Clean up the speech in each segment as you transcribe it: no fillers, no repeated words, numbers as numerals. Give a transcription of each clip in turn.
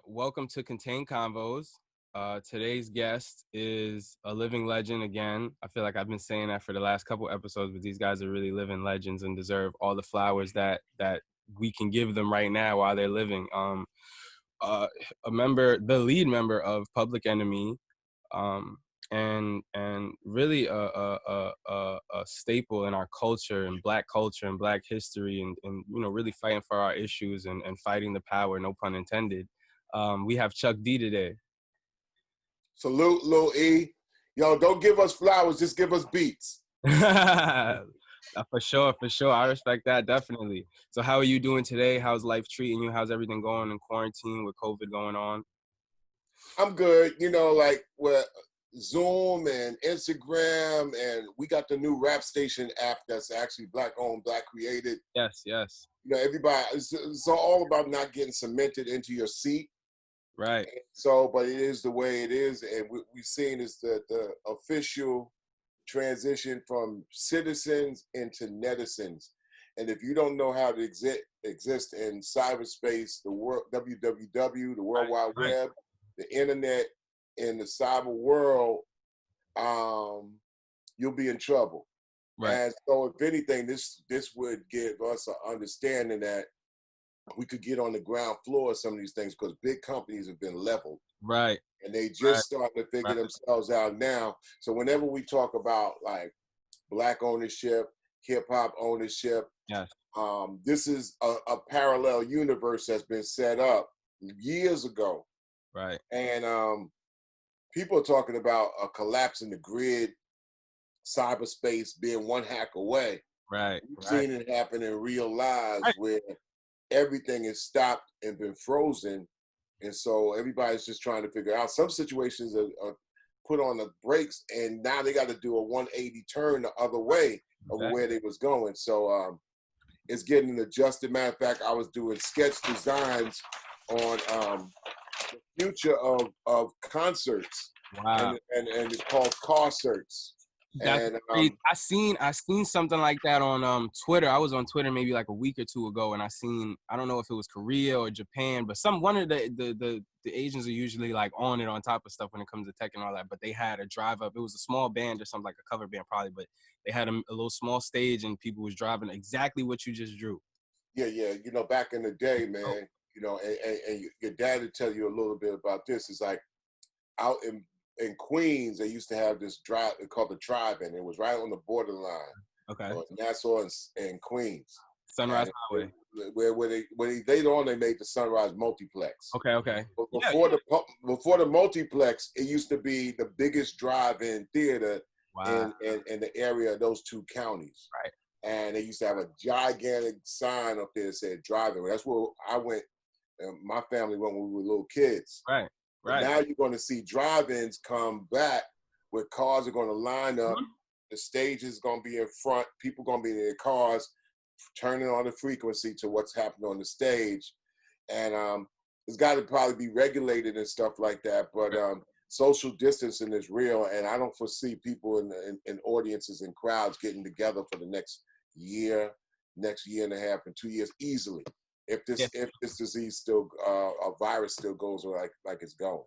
Welcome to Contained Convos. Today's guest is a living legend again. I feel like I've been saying that for the last couple episodes, but these guys are really living legends and deserve all the flowers that we can give them right now while they're living. The lead member of Public Enemy, and really a staple in our culture and Black culture and Black history, and really fighting for our issues and fighting the power, no pun intended. We have Chuck D today. Salute, Lil E. Yo, don't give us flowers, just give us beats. For sure. I respect that, definitely. So how are you doing today? How's life treating you? How's everything going in quarantine with COVID going on? I'm good. Like with Zoom and Instagram, and we got the new rap station app that's actually Black owned, Black created. Yes. Everybody, it's all about not getting cemented into your seat. Right. So, but it is the way it is, and we've seen is the official transition from citizens into netizens. And if you don't know how to exist in cyberspace, the world, www, the World Wide Web, the internet, in the cyber world, you'll be in trouble. Right. And so, if anything, this would give us an understanding that we could get on the ground floor of some of these things, because big companies have been leveled. Right. And they just starting to figure themselves out now. So whenever we talk about like Black ownership, hip hop ownership, yes, this is a parallel universe that's been set up years ago. Right. And people are talking about a collapse in the grid, cyberspace being one hack away. Right. We've seen it happen in real lives where everything is stopped and been frozen. And so everybody's just trying to figure out. Some situations are put on the brakes, and now they got to do a 180 turn the other way of where they was going. So it's getting adjusted. Matter of fact, I was doing sketch designs on the future of concerts. Wow. And it's called concerts. That's crazy. I seen something like that on Twitter. I was on Twitter maybe like a week or two ago, and I don't know if it was Korea or Japan, but one of the Asians are usually like on it, on top of stuff when it comes to tech and all that. But they had a drive up. It was a small band or something, like a cover band probably, but they had a little small stage and people was driving exactly what you just drew. Yeah. Back in the day, man. And your dad would tell you a little bit about this. It's like out in Queens, they used to have this drive called the drive-in. It was right on the borderline. Okay. Nassau and Queens. Sunrise Highway. Where they later on they made the Sunrise Multiplex. Okay. But before the multiplex, it used to be the biggest drive-in theater in the area of those two counties. Right. And they used to have a gigantic sign up there that said drive-in. That's where I went, and my family went when we were little kids. Right. Now you're going to see drive-ins come back where cars are going to line up. Mm-hmm. The stage is going to be in front. People are going to be in their cars, turning on the frequency to what's happening on the stage. And it's got to probably be regulated and stuff like that. But social distancing is real, and I don't foresee people in audiences and crowds getting together for the next year and a half, and 2 years easily. If this disease still, a virus still goes like it's going.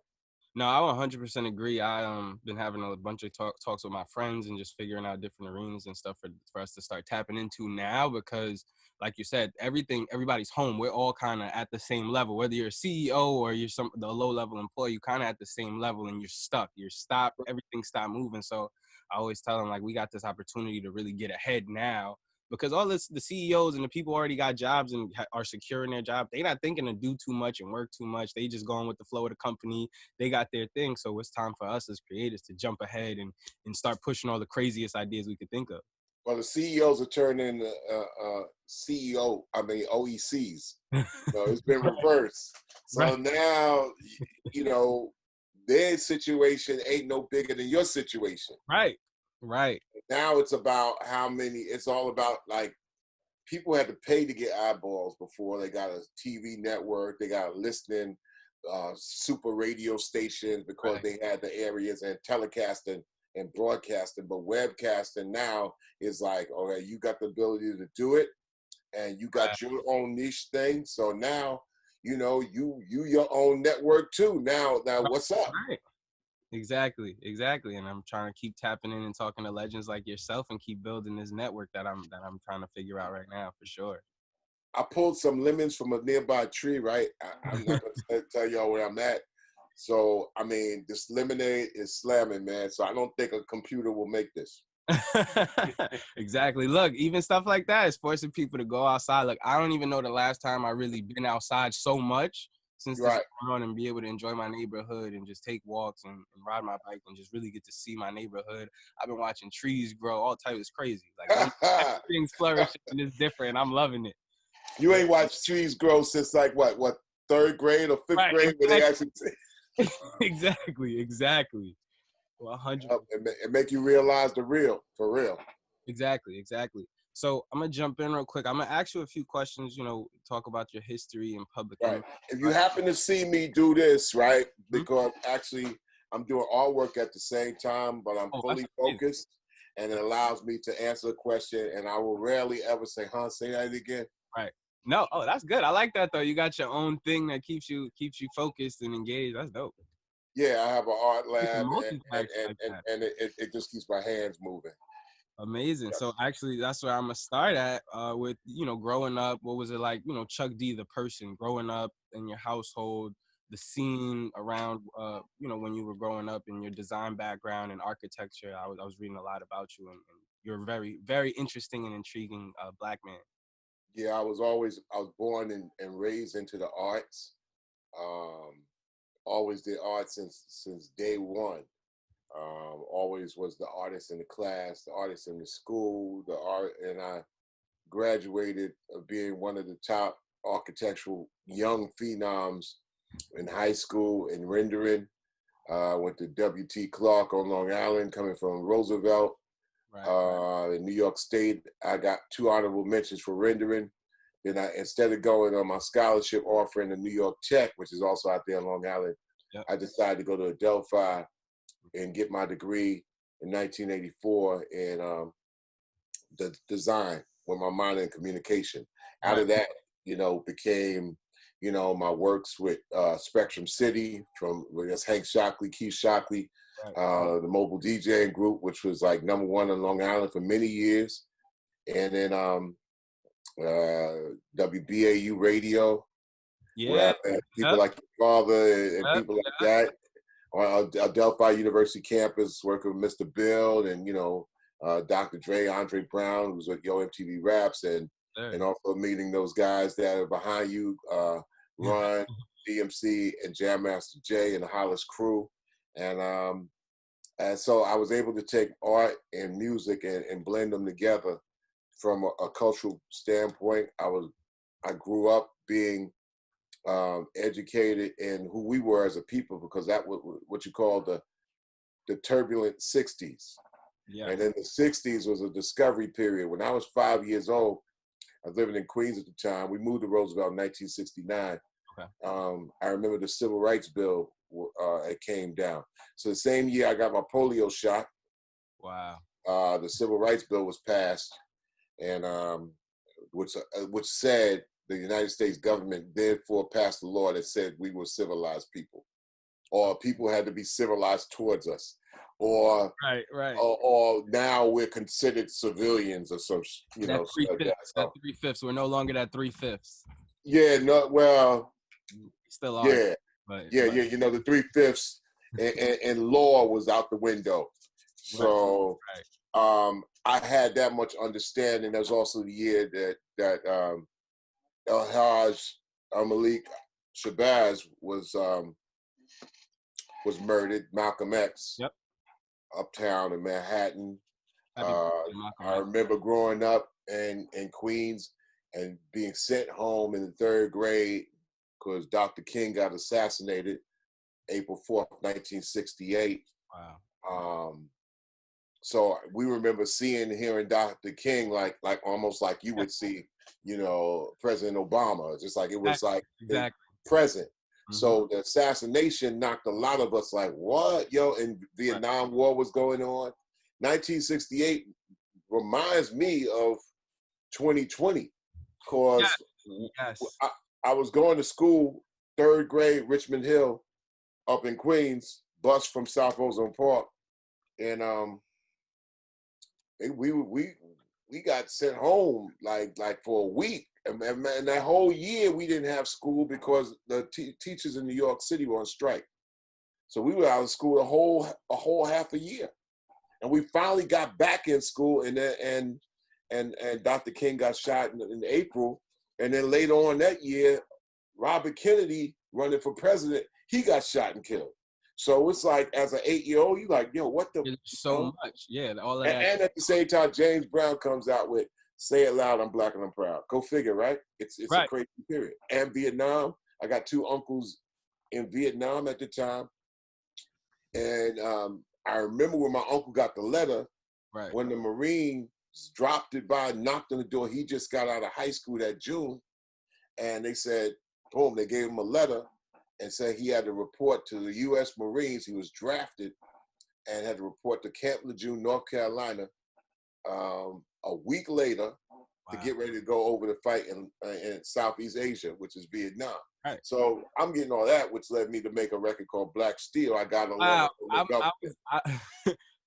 No, I 100% agree. I been having a bunch of talks with my friends and just figuring out different arenas and stuff for us to start tapping into now, because like you said, everybody's home. We're all kind of at the same level, whether you're a CEO or you're the low level employee, you kind of at the same level, and you're stuck. You're stopped. Everything stopped moving. So I always tell them, like, we got this opportunity to really get ahead now. Because all the CEOs and the people already got jobs and are secure in their job. They're not thinking to do too much and work too much. They just going with the flow of the company. They got their thing. So it's time for us as creators to jump ahead and start pushing all the craziest ideas we could think of. Well, the CEOs are turning OECs. It's been reversed. So now, their situation ain't no bigger than your situation. Right. Now it's about it's all about, like, people had to pay to get eyeballs before. They got a TV network, they got a listening, super radio stations because they had the areas and telecasting and broadcasting. But webcasting now is like, okay, you got the ability to do it and you got your own niche thing. So now you know, you your own network too. Now what's up? Right. Exactly. And I'm trying to keep tapping in and talking to legends like yourself and keep building this network that I'm trying to figure out right now for sure. I pulled some lemons from a nearby tree, right? I'm not gonna tell y'all where I'm at. So I mean, this lemonade is slamming, man. So I don't think a computer will make this. Exactly. Look, even stuff like that is forcing people to go outside. Like, I don't even know the last time I really been outside so much since this Right. going on, and be able to enjoy my neighborhood and just take walks and ride my bike and just really get to see my neighborhood. I've been watching trees grow, all types. It's crazy. Like, everything's flourishing and it's different. I'm loving it. You ain't watched trees grow since like what third grade or fifth Right, grade, where they actually exactly. 100%. it make you realize the real, for real. Exactly. So I'm gonna jump in real quick. I'm gonna ask you a few questions. Talk about your history and public. Right. If you happen to see me do this, right, because actually I'm doing all work at the same time, but I'm fully focused, and it allows me to answer a question, and I will rarely ever say, say that again. Right. No. Oh, that's good. I like that though. You got your own thing that keeps you focused and engaged. That's dope. Yeah, I have an art lab, and it just keeps my hands moving. Amazing. Yes. So actually, that's where I'm gonna start at. With growing up, what was it like? Chuck D, the person, growing up in your household, the scene around. When you were growing up, in your design background and architecture. I was reading a lot about you, and you're a very, very interesting and intriguing Black man. Yeah, I was born and raised into the arts. Always did art since day one. Always was the artist in the class, the artist in the school, and I graduated being one of the top architectural young phenoms in high school in rendering. Went to W.T. Clark on Long Island, coming from Roosevelt. Right. In New York State, I got 2 honorable mentions for rendering. Then instead of going on my scholarship offer in the New York Tech, which is also out there on Long Island, Yep. I decided to go to Adelphi and get my degree in 1984 in the design with my minor in communication. Out of that, became, my works with Spectrum City that's Hank Shockley, Keith Shockley, the mobile DJing group, which was like #1 on Long Island for many years. And then WBAU radio, where I met people like your father and people like that. On Adelphi University campus, working with Mr. Bill and Dr. Dre, Andre Brown, who's with Yo MTV Raps, and also meeting those guys that are behind you, Ron, DMC, and Jam Master Jay and the Hollis crew, and so I was able to take art and music and blend them together from a cultural standpoint. I grew up being educated in who we were as a people, because that was what you call the turbulent 60s. Yeah. And then the 60s was a discovery period. When I was 5 years old, I was living in Queens at the time. We moved to Roosevelt in 1969. Okay. I remember the Civil Rights Bill, it came down. So the same year I got my polio shot. Wow. The Civil Rights Bill was passed, and which said the United States government therefore passed a law that said we were civilized people, or people had to be civilized towards us, or right. or now we're considered civilians or some, That So, 3/5. We're no longer that 3/5. yeah, no, well, Still are. yeah, but the 3/5 and law was out the window. So, I had that much understanding. There's also the year that El-Haj Malik Shabazz was murdered. Malcolm X. Yep. Uptown in Manhattan. Malcolm I X. remember growing up in Queens and being sent home in the 3rd grade because Dr. King got assassinated April 4th, 1968. Wow. So we remember seeing and hearing Dr. King like almost like you would see, President Obama, just like it was like present. Mm-hmm. So the assassination knocked a lot of us like, what? And Vietnam War was going on. 1968 reminds me of 2020, because I was going to school, 3rd grade, Richmond Hill, up in Queens, bus from South Ozone Park, and we got sent home like for a week, and that whole year we didn't have school because the teachers in New York City were on strike. So we were out of school a whole half a year, and we finally got back in school, and Dr. King got shot in April, and then later on that year, Robert Kennedy running for president, he got shot and killed. So it's like, as an 8-year-old, you like, yo, what the? There's so much, yeah, all of that. And at the same time, James Brown comes out with "Say It Loud, I'm Black and I'm Proud." Go figure, right? It's right. A crazy period. And Vietnam, I got 2 uncles in Vietnam at the time, and I remember when my uncle got the letter, right, when the Marines dropped it by, knocked on the door. He just got out of high school that June, and they said, boom, they gave him a letter and said he had to report to the U.S. Marines. He was drafted and had to report to Camp Lejeune, North Carolina, a week later to get ready to go over the fight in Southeast Asia, which is Vietnam. Right. So I'm getting all that, which led me to make a record called Black Steel. I got a wow.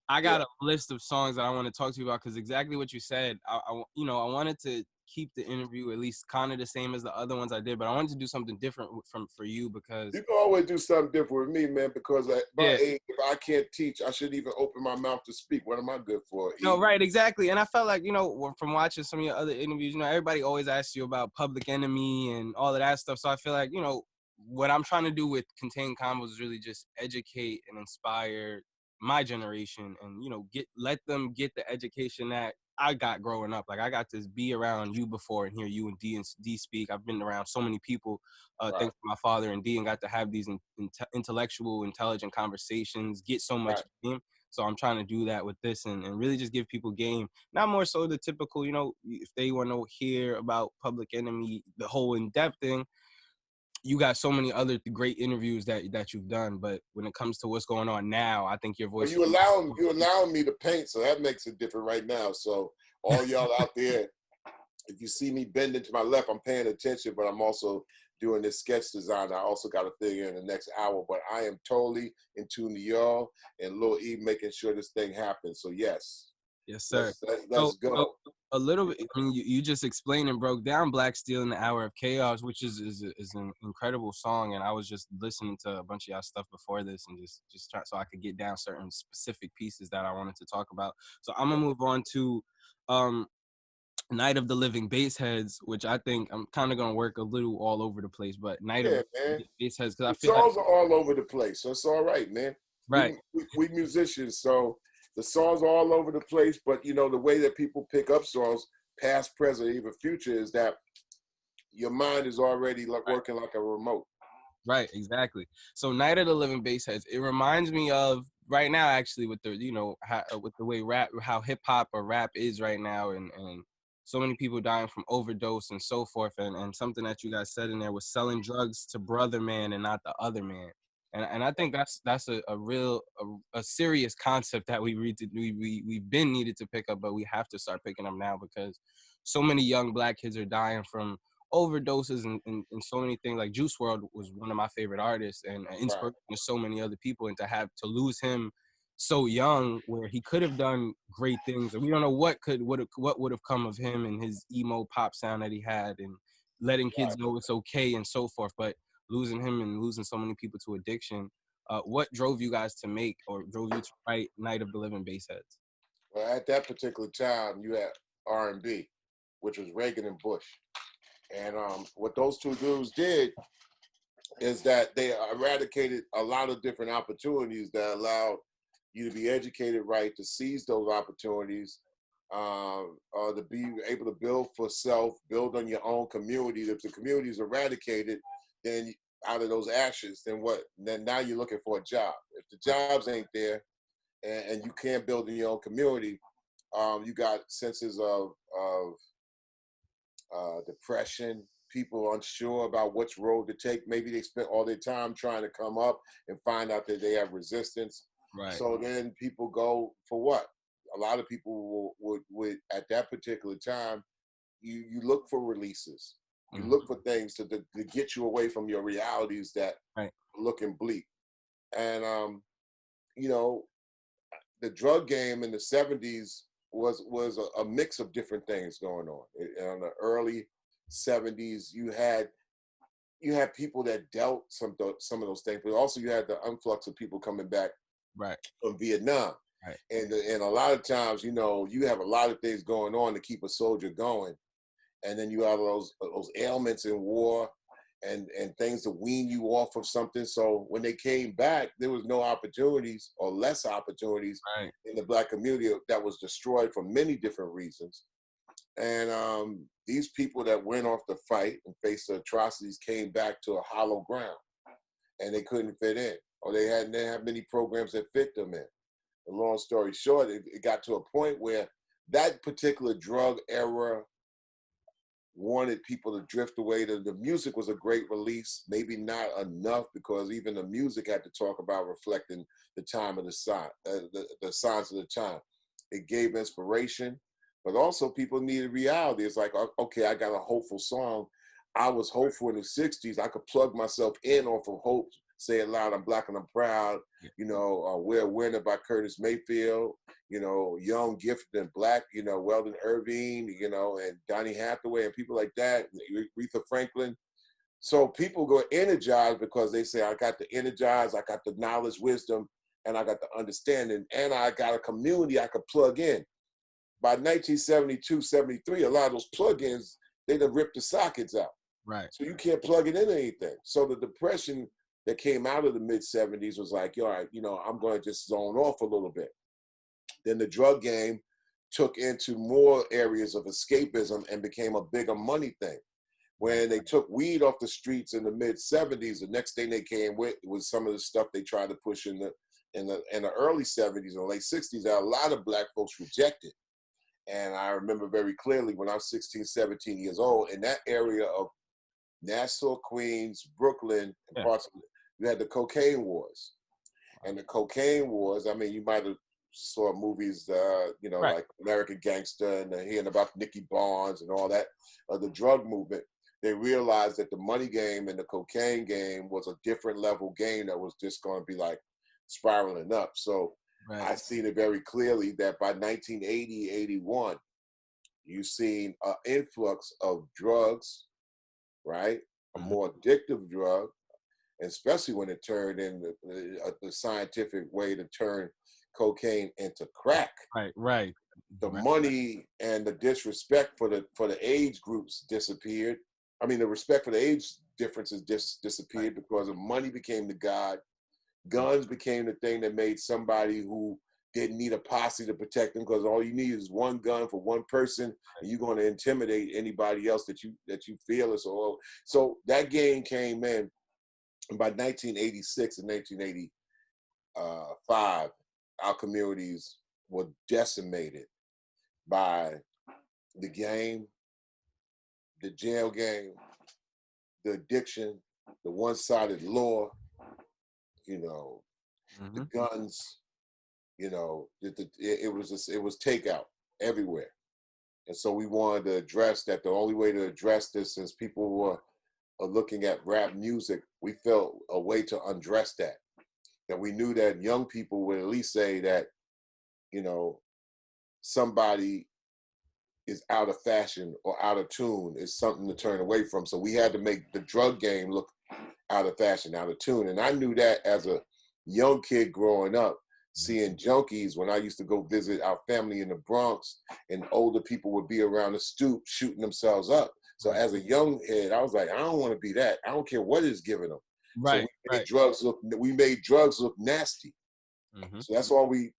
I got a list of songs that I want to talk to you about, because exactly what you said. I wanted to keep the interview at least kind of the same as the other ones I did, but I wanted to do something different for you, because you can always do something different with me, man. Because at my age, if I can't teach, I shouldn't even open my mouth to speak. What am I good for? No, right, exactly. And I felt like, from watching some of your other interviews, everybody always asks you about Public Enemy and all of that stuff. So I feel like, what I'm trying to do with Contained Convos is really just educate and inspire my generation, and let them get the education that I got growing up. Like, I got to be around you before and hear you and D speak. I've been around so many people, thanks to my father and D, and got to have these intellectual, intelligent conversations, get so much game. So I'm trying to do that with this, and really just give people game. Not more so the typical, if they want to hear about Public Enemy, the whole in-depth thing. You got so many other great interviews that you've done, but when it comes to what's going on now, I think your voice. Well, you allowing me to paint, so that makes it different right now. So all y'all out there, if you see me bending to my left, I'm paying attention, but I'm also doing this sketch design. I also got a thing in the next hour, but I am totally in tune to y'all and Lil E making sure this thing happens. So yes. Yes, sir. Let's go. So a little bit. I mean, you just explained and broke down Black Steel in the Hour of Chaos, which is an incredible song. And I was just listening to a bunch of y'all stuff before this, and just try so I could get down certain specific pieces that I wanted to talk about. So I'm gonna move on to Night of the Living Bassheads, which I think I'm kind of gonna work a little all over the place, but Night of the Bassheads, because I feel songs are all over the place, so it's all right, man. Right. We musicians, so the songs are all over the place, but the way that people pick up songs, past, present, even future, is that your mind is already working like a remote. Right, exactly. So Night of the Living Bassheads, it reminds me of right now, actually, with the with the way how hip hop or rap is right now, and so many people dying from overdose and so forth, and something that you guys said in there was selling drugs to brother man and not the other man. And I think that's a real serious concept that we've been needed to pick up, but we have to start picking up now, because so many young Black kids are dying from overdoses and so many things. Like Juice WRLD was one of my favorite artists and an inspiration to so many other people, and to lose him so young, where he could have done great things, and we don't know what would have come of him and his emo pop sound that he had, and letting kids know it's okay and so forth. But losing him and losing so many people to addiction, what drove you guys to make, or drove you to write Night of the Living Bassheads? Well, at that particular time, you had R&B, which was Reagan and Bush. And what those two dudes did is that they eradicated a lot of different opportunities that allowed you to be educated right, to seize those opportunities, to be able to build for self, build on your own community. If the community is eradicated, then out of those ashes, then what? Then now you're looking for a job. If the jobs ain't there, and you can't build in your own community, you got senses of depression, people unsure about which road to take. Maybe they spent all their time trying to come up and find out that they have resistance. Right. So then people go for what? A lot of people would at that particular time, you look for releases. You look for things to get you away from your realities that Right. are looking bleak. And you know, the drug game in the 70s was a mix of different things going on. In the early 70s, you had people that dealt some of those things, but also you had the influx of people coming back Right. from Vietnam. Right. And a lot of times, you have a lot of things going on to keep a soldier going, and then you have those ailments in war, and things to wean you off of something. So when they came back, there was no opportunities or less opportunities Right. in the Black community that was destroyed for many different reasons. And these people that went off to fight and faced the atrocities came back to a hollow ground, and they couldn't fit in, or they didn't have many programs that fit them in. And long story short, it got to a point where that particular drug era wanted people to drift away. The music was a great release, maybe not enough, because even the music had to talk about reflecting the time of the signs of the time. It gave inspiration, but also people needed reality. It's like, okay, I got a hopeful song. I was hopeful in the 60s. I could plug myself in off of hope. Say it loud, I'm Black and I'm proud. We're a Winner by Curtis Mayfield. Young, Gifted, and Black. Weldon Irvine. And Donny Hathaway and people like that. Aretha Franklin. So people go energized because they say, I got the energize, I got the knowledge, wisdom, and I got the understanding, and I got a community I could plug in. By 1972, 73, a lot of those plug-ins, they done ripped the sockets out. Right. So you can't plug it in anything. So the depression that came out of the mid-70s was like, all right, I'm going to just zone off a little bit. Then the drug game took into more areas of escapism and became a bigger money thing. When they took weed off the streets in the mid-70s, the next thing they came with was some of the stuff they tried to push in the early 70s and late 60s that a lot of Black folks rejected. And I remember very clearly when I was 16, 17 years old, in that area of Nassau, Queens, Brooklyn, and parts of it, you had the cocaine wars. And the cocaine wars, I mean, you might have saw movies, like American Gangster and hearing about Nicky Barnes and all that, the drug movement. They realized that the money game and the cocaine game was a different level game that was just going to be like spiraling up. So I seen it very clearly that by 1980, 81, you've seen an influx of drugs, right? A more addictive drug, especially when it turned in the scientific way to turn cocaine into crack. Right. The money and the disrespect for the age groups disappeared. I mean, the respect for the age differences disappeared because the money became the god. Guns became the thing that made somebody who didn't need a posse to protect them, because all you need is one gun for one person, and you're going to intimidate anybody else that you feel is. So that game came in, and by 1986 and 1985, our communities were decimated by the game, the jail game, the addiction, the one-sided law, the guns, it was takeout everywhere. And so we wanted to address that. The only way to address this, since people were looking at rap music, we felt a way to undress that. That we knew that young people would at least say that, somebody is out of fashion or out of tune is something to turn away from. So we had to make the drug game look out of fashion, out of tune. And I knew that as a young kid growing up, seeing junkies when I used to go visit our family in the Bronx, and older people would be around the stoop shooting themselves up. So as a young head, I was like, I don't want to be that. I don't care what it's giving them. Right. So we made drugs look nasty. So that's why we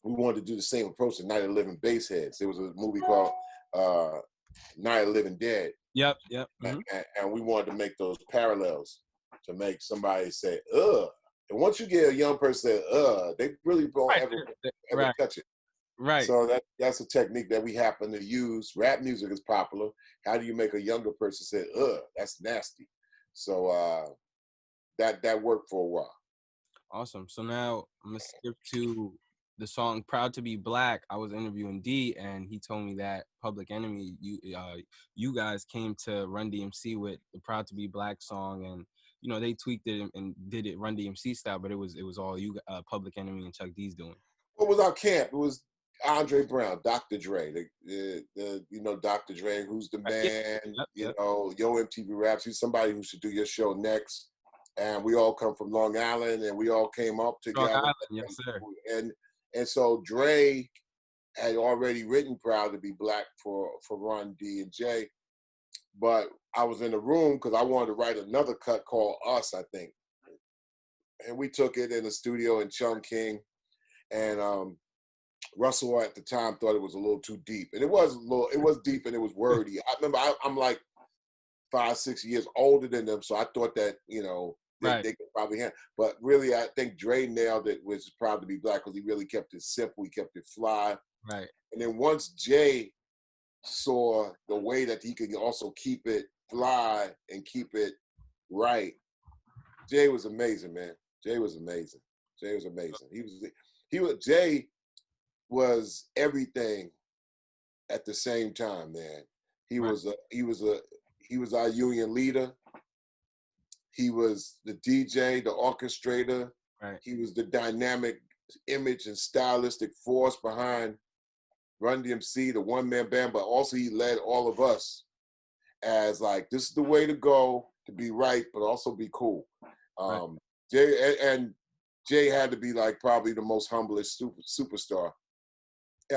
wanted to do the same approach to Night of the Living Bassheads. There was a movie called Night of the Living Dead. Yep. And we wanted to make those parallels to make somebody say, ugh. And once you get a young person say, they really don't ever touch it. Right. So that's a technique that we happen to use. Rap music is popular. How do you make a younger person say, ugh, that's nasty? So that worked for a while. Awesome. So now I'm going to skip to the song "Proud to Be Black," I was interviewing D, and he told me that Public Enemy, you guys came to Run DMC with the "Proud to Be Black" song, and they tweaked it and did it Run DMC style, but it was all you, Public Enemy and Chuck D's doing. What was our camp? It was Andre Brown, Dr. Dre, Dr. Dre, who's the man, Yep. Yo MTV Raps. He's somebody who should do your show next. And we all come from Long Island, and we all came up together. Long Island, yes, sir. And so Dre had already written "Proud to Be Black" for Run D and J, but I was in the room because I wanted to write another cut called "Us," I think, and we took it in the studio in Chungking, and Russell at the time thought it was a little too deep, and it was deep and it was wordy. I remember I'm like 5-6 years older than them, so I thought that they could probably handle. But really, I think Dre nailed it. Was "Proud to Be Black" because he really kept it simple. He kept it fly. Right. And then once Jay saw the way that he could also keep it fly and keep it right, Jay was amazing, man. Jay was amazing. Jay was everything at the same time, man. He was our union leader. He was the DJ, the orchestrator. Right. He was the dynamic image and stylistic force behind Run DMC, the one-man band, but also he led all of us as like, this is the way to go, to be right, but also be cool. Right. Jay had to be like probably the most humblest superstar.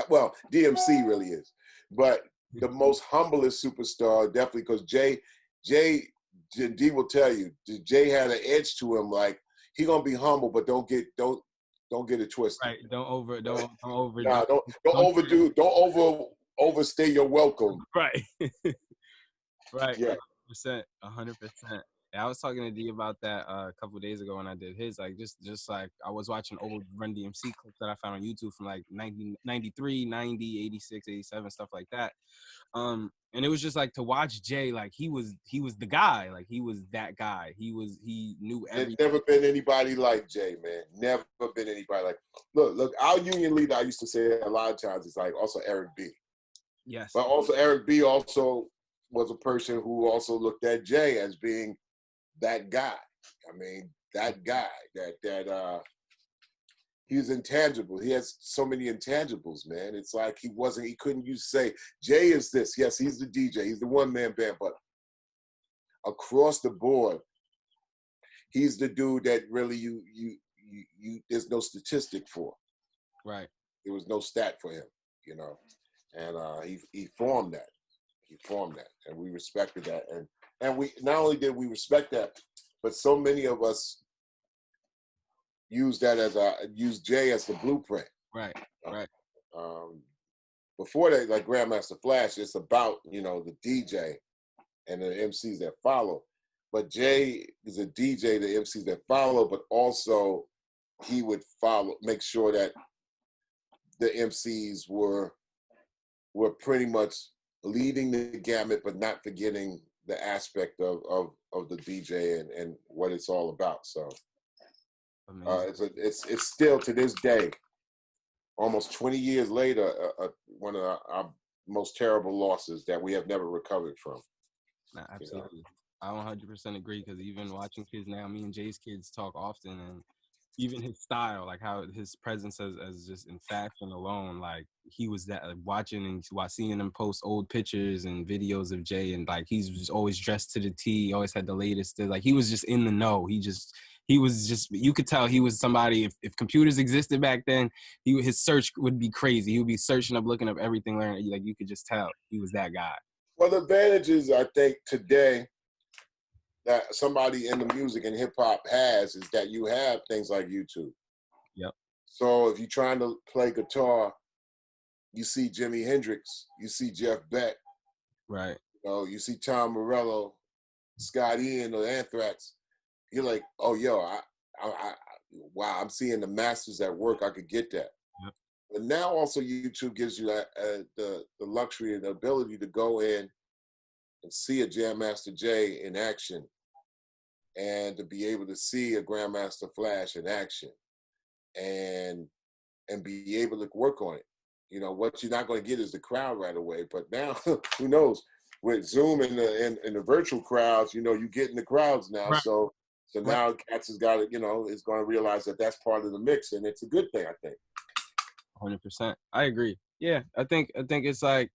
Well, DMC really is, but the most humblest superstar, definitely, because Jay, D will tell you, Jay had an edge to him. Like, he gonna be humble, but don't get it twisted. Right. Don't overstay your welcome. Right. Right. Yeah. 100%. Yeah, I was talking to D about that a couple of days ago when I did his. Like, just like I was watching old Run DMC clips that I found on YouTube from like 93, 90, 86, 87, stuff like that. And it was just like to watch Jay, like he was the guy, like he was that guy. He knew everything. There's never been anybody like Jay, man. Never been anybody like. Look. Our union leader, I used to say a lot of times, is like also Eric B. Yes. But also Eric B. also was a person who also looked at Jay as being that guy. I mean, that guy that he's intangible. He has so many intangibles, man. It's like he couldn't say, Jay is this. Yes, he's the DJ. He's the one-man band. But across the board, he's the dude that really you there's no statistic for. Right. There was no stat for him, And he formed that. And we respected that. And we not only did we respect that, but so many of us use Jay as the blueprint. Right. Right. Before that, like Grandmaster Flash, it's about the DJ and the MCs that follow. But Jay is a DJ, the MCs that follow, but also he would make sure that the MCs were pretty much leading the gamut, but not forgetting the aspect of the DJ and what it's all about. So it's still to this day, almost 20 years later, one of our most terrible losses that we have never recovered from. Nah, absolutely. I 100% agree, because even watching kids now, me and Jay's kids talk often, and even his style, like how his presence as just in fashion alone, like he was that watching and seeing him post old pictures and videos of Jay, and like he's just always dressed to the T, always had the latest. Like he was just in the know. He was just, you could tell he was somebody, if computers existed back then, his search would be crazy. He would be searching up, looking up everything, learning, like you could just tell he was that guy. Well, the advantages, I think, today that somebody in the music and hip hop has is that you have things like YouTube. Yep. So if you're trying to play guitar, you see Jimi Hendrix, you see Jeff Beck, right? You see Tom Morello, Scott Ian, or Anthrax. You're like, oh, yo, wow, I'm seeing the masters at work. I could get that. Yep. But now also YouTube gives you the luxury and the ability to go in and see a Jam Master Jay in action, and to be able to see a Grandmaster Flash in action, and and be able to work on it. You know, what you're not going to get is the crowd right away. But now, who knows? With Zoom and the virtual crowds, you know, you get in the crowds now. Right. So now cats has got to, you know, is going to realize that that's part of the mix, and it's a good thing, I think. 100%. I agree. Yeah, I think it's like,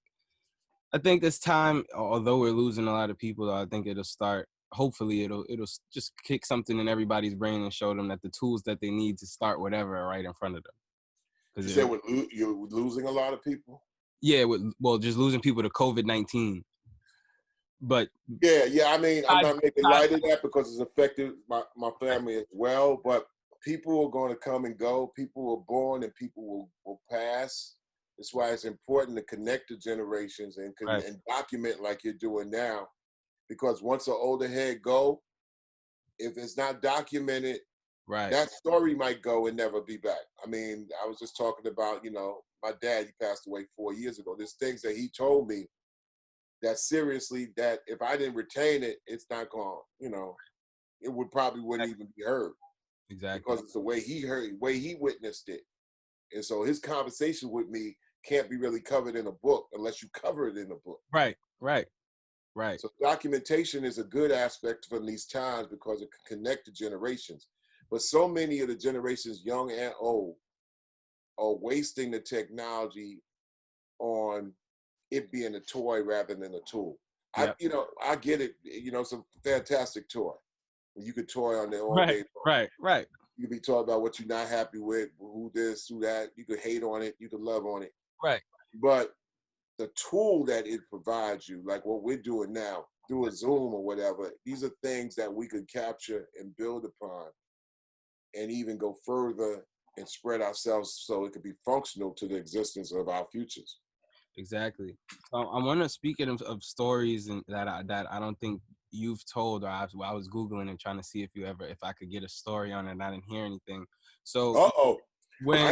I think this time, although we're losing a lot of people, I think it'll start. Hopefully, it'll just kick something in everybody's brain and show them that the tools that they need to start whatever are right in front of them. You said you're losing a lot of people? Yeah, well, just losing people to COVID-19. But yeah. I mean, I'm not making light of that because it's affected my family as well. But people are going to come and go. People were born and people will pass. That's why it's important to connect the generations and document like you're doing now. Because once an older head go, if it's not documented, that story might go and never be back. I mean, I was just talking about, you know, my dad, he passed away 4 years ago. There's things that he told me that seriously, that if I didn't retain it, it's not going, you know, it wouldn't even be heard. Exactly. Because it's the way he heard, the way he witnessed it. And so his conversation with me can't be really covered in a book unless you cover it in a book. Right. So documentation is a good aspect from these times because it can connect the generations. But so many of the generations, young and old, are wasting the technology on it being a toy rather than a tool. Yep. I get it. You know, it's a fantastic toy. You could toy on there all day long. Right. You could be talking about what you're not happy with, who this, who that. You could hate on it. You could love on it. Right. But the tool that it provides you, like what we're doing now, through a Zoom or whatever, these are things that we could capture and build upon and even go further and spread ourselves so it could be functional to the existence of our futures. Exactly. So I want to speak of stories and that I don't think you've told, or I was Googling and trying to see if I could get a story on it, and I didn't hear anything. So I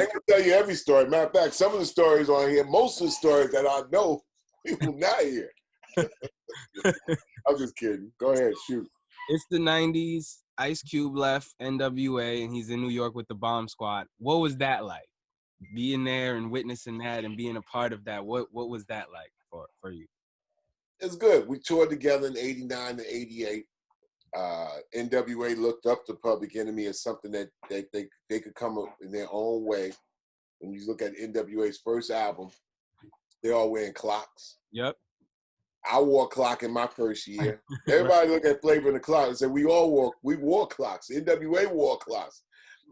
ain't gonna tell you every story. Matter of fact, some of the stories on here, most of the stories that I know, people not hear. I'm just kidding. Go ahead, shoot. It's the 90s. Ice Cube left NWA and he's in New York with the Bomb Squad. What was that like? Being there and witnessing that and being a part of that. What was that like for you? It's good. We toured together in 89 to 88. NWA looked up to Public Enemy as something that they could come up in their own way. When you look at NWA's first album, they're all wearing clocks. Yep. I wore a clock in my first year. Everybody look at Flavor in the Clock and said we wore clocks. NWA wore clocks.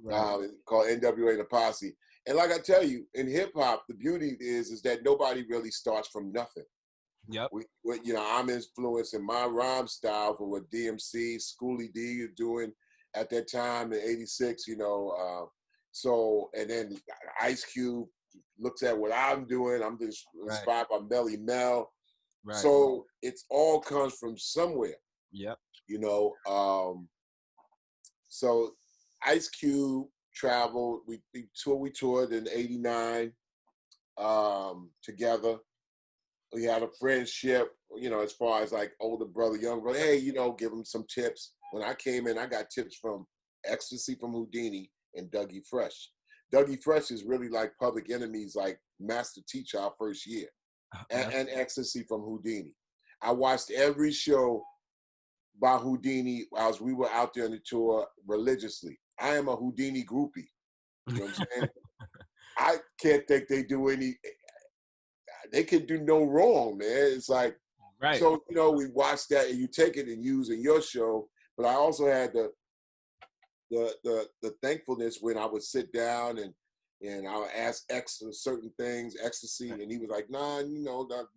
Called NWA and the Posse. And like I tell you, in hip hop, the beauty is that nobody really starts from nothing. Yep. I'm influencing my rhyme style for what DMC, Schoolie D is doing at that time in '86. So and then Ice Cube looks at what I'm doing. I'm just inspired by Melly Mel. Right. So it's all comes from somewhere. Yep. So Ice Cube traveled. We toured in '89 together. We had a friendship, as far as like older brother, young brother. Hey, give him some tips. When I came in, I got tips from Ecstasy from Houdini and Dougie Fresh. Dougie Fresh is really like Public Enemy's like master teacher our first year. And Ecstasy from Houdini. I watched every show by Houdini as we were out there on the tour religiously. I am a Houdini groupie. You know what I'm saying? I can't think they can do no wrong, man. It's like, so, we watched that and you take it and use in your show. But I also had the thankfulness when I would sit down and I would ask X certain things, Ecstasy, and he was like, nah,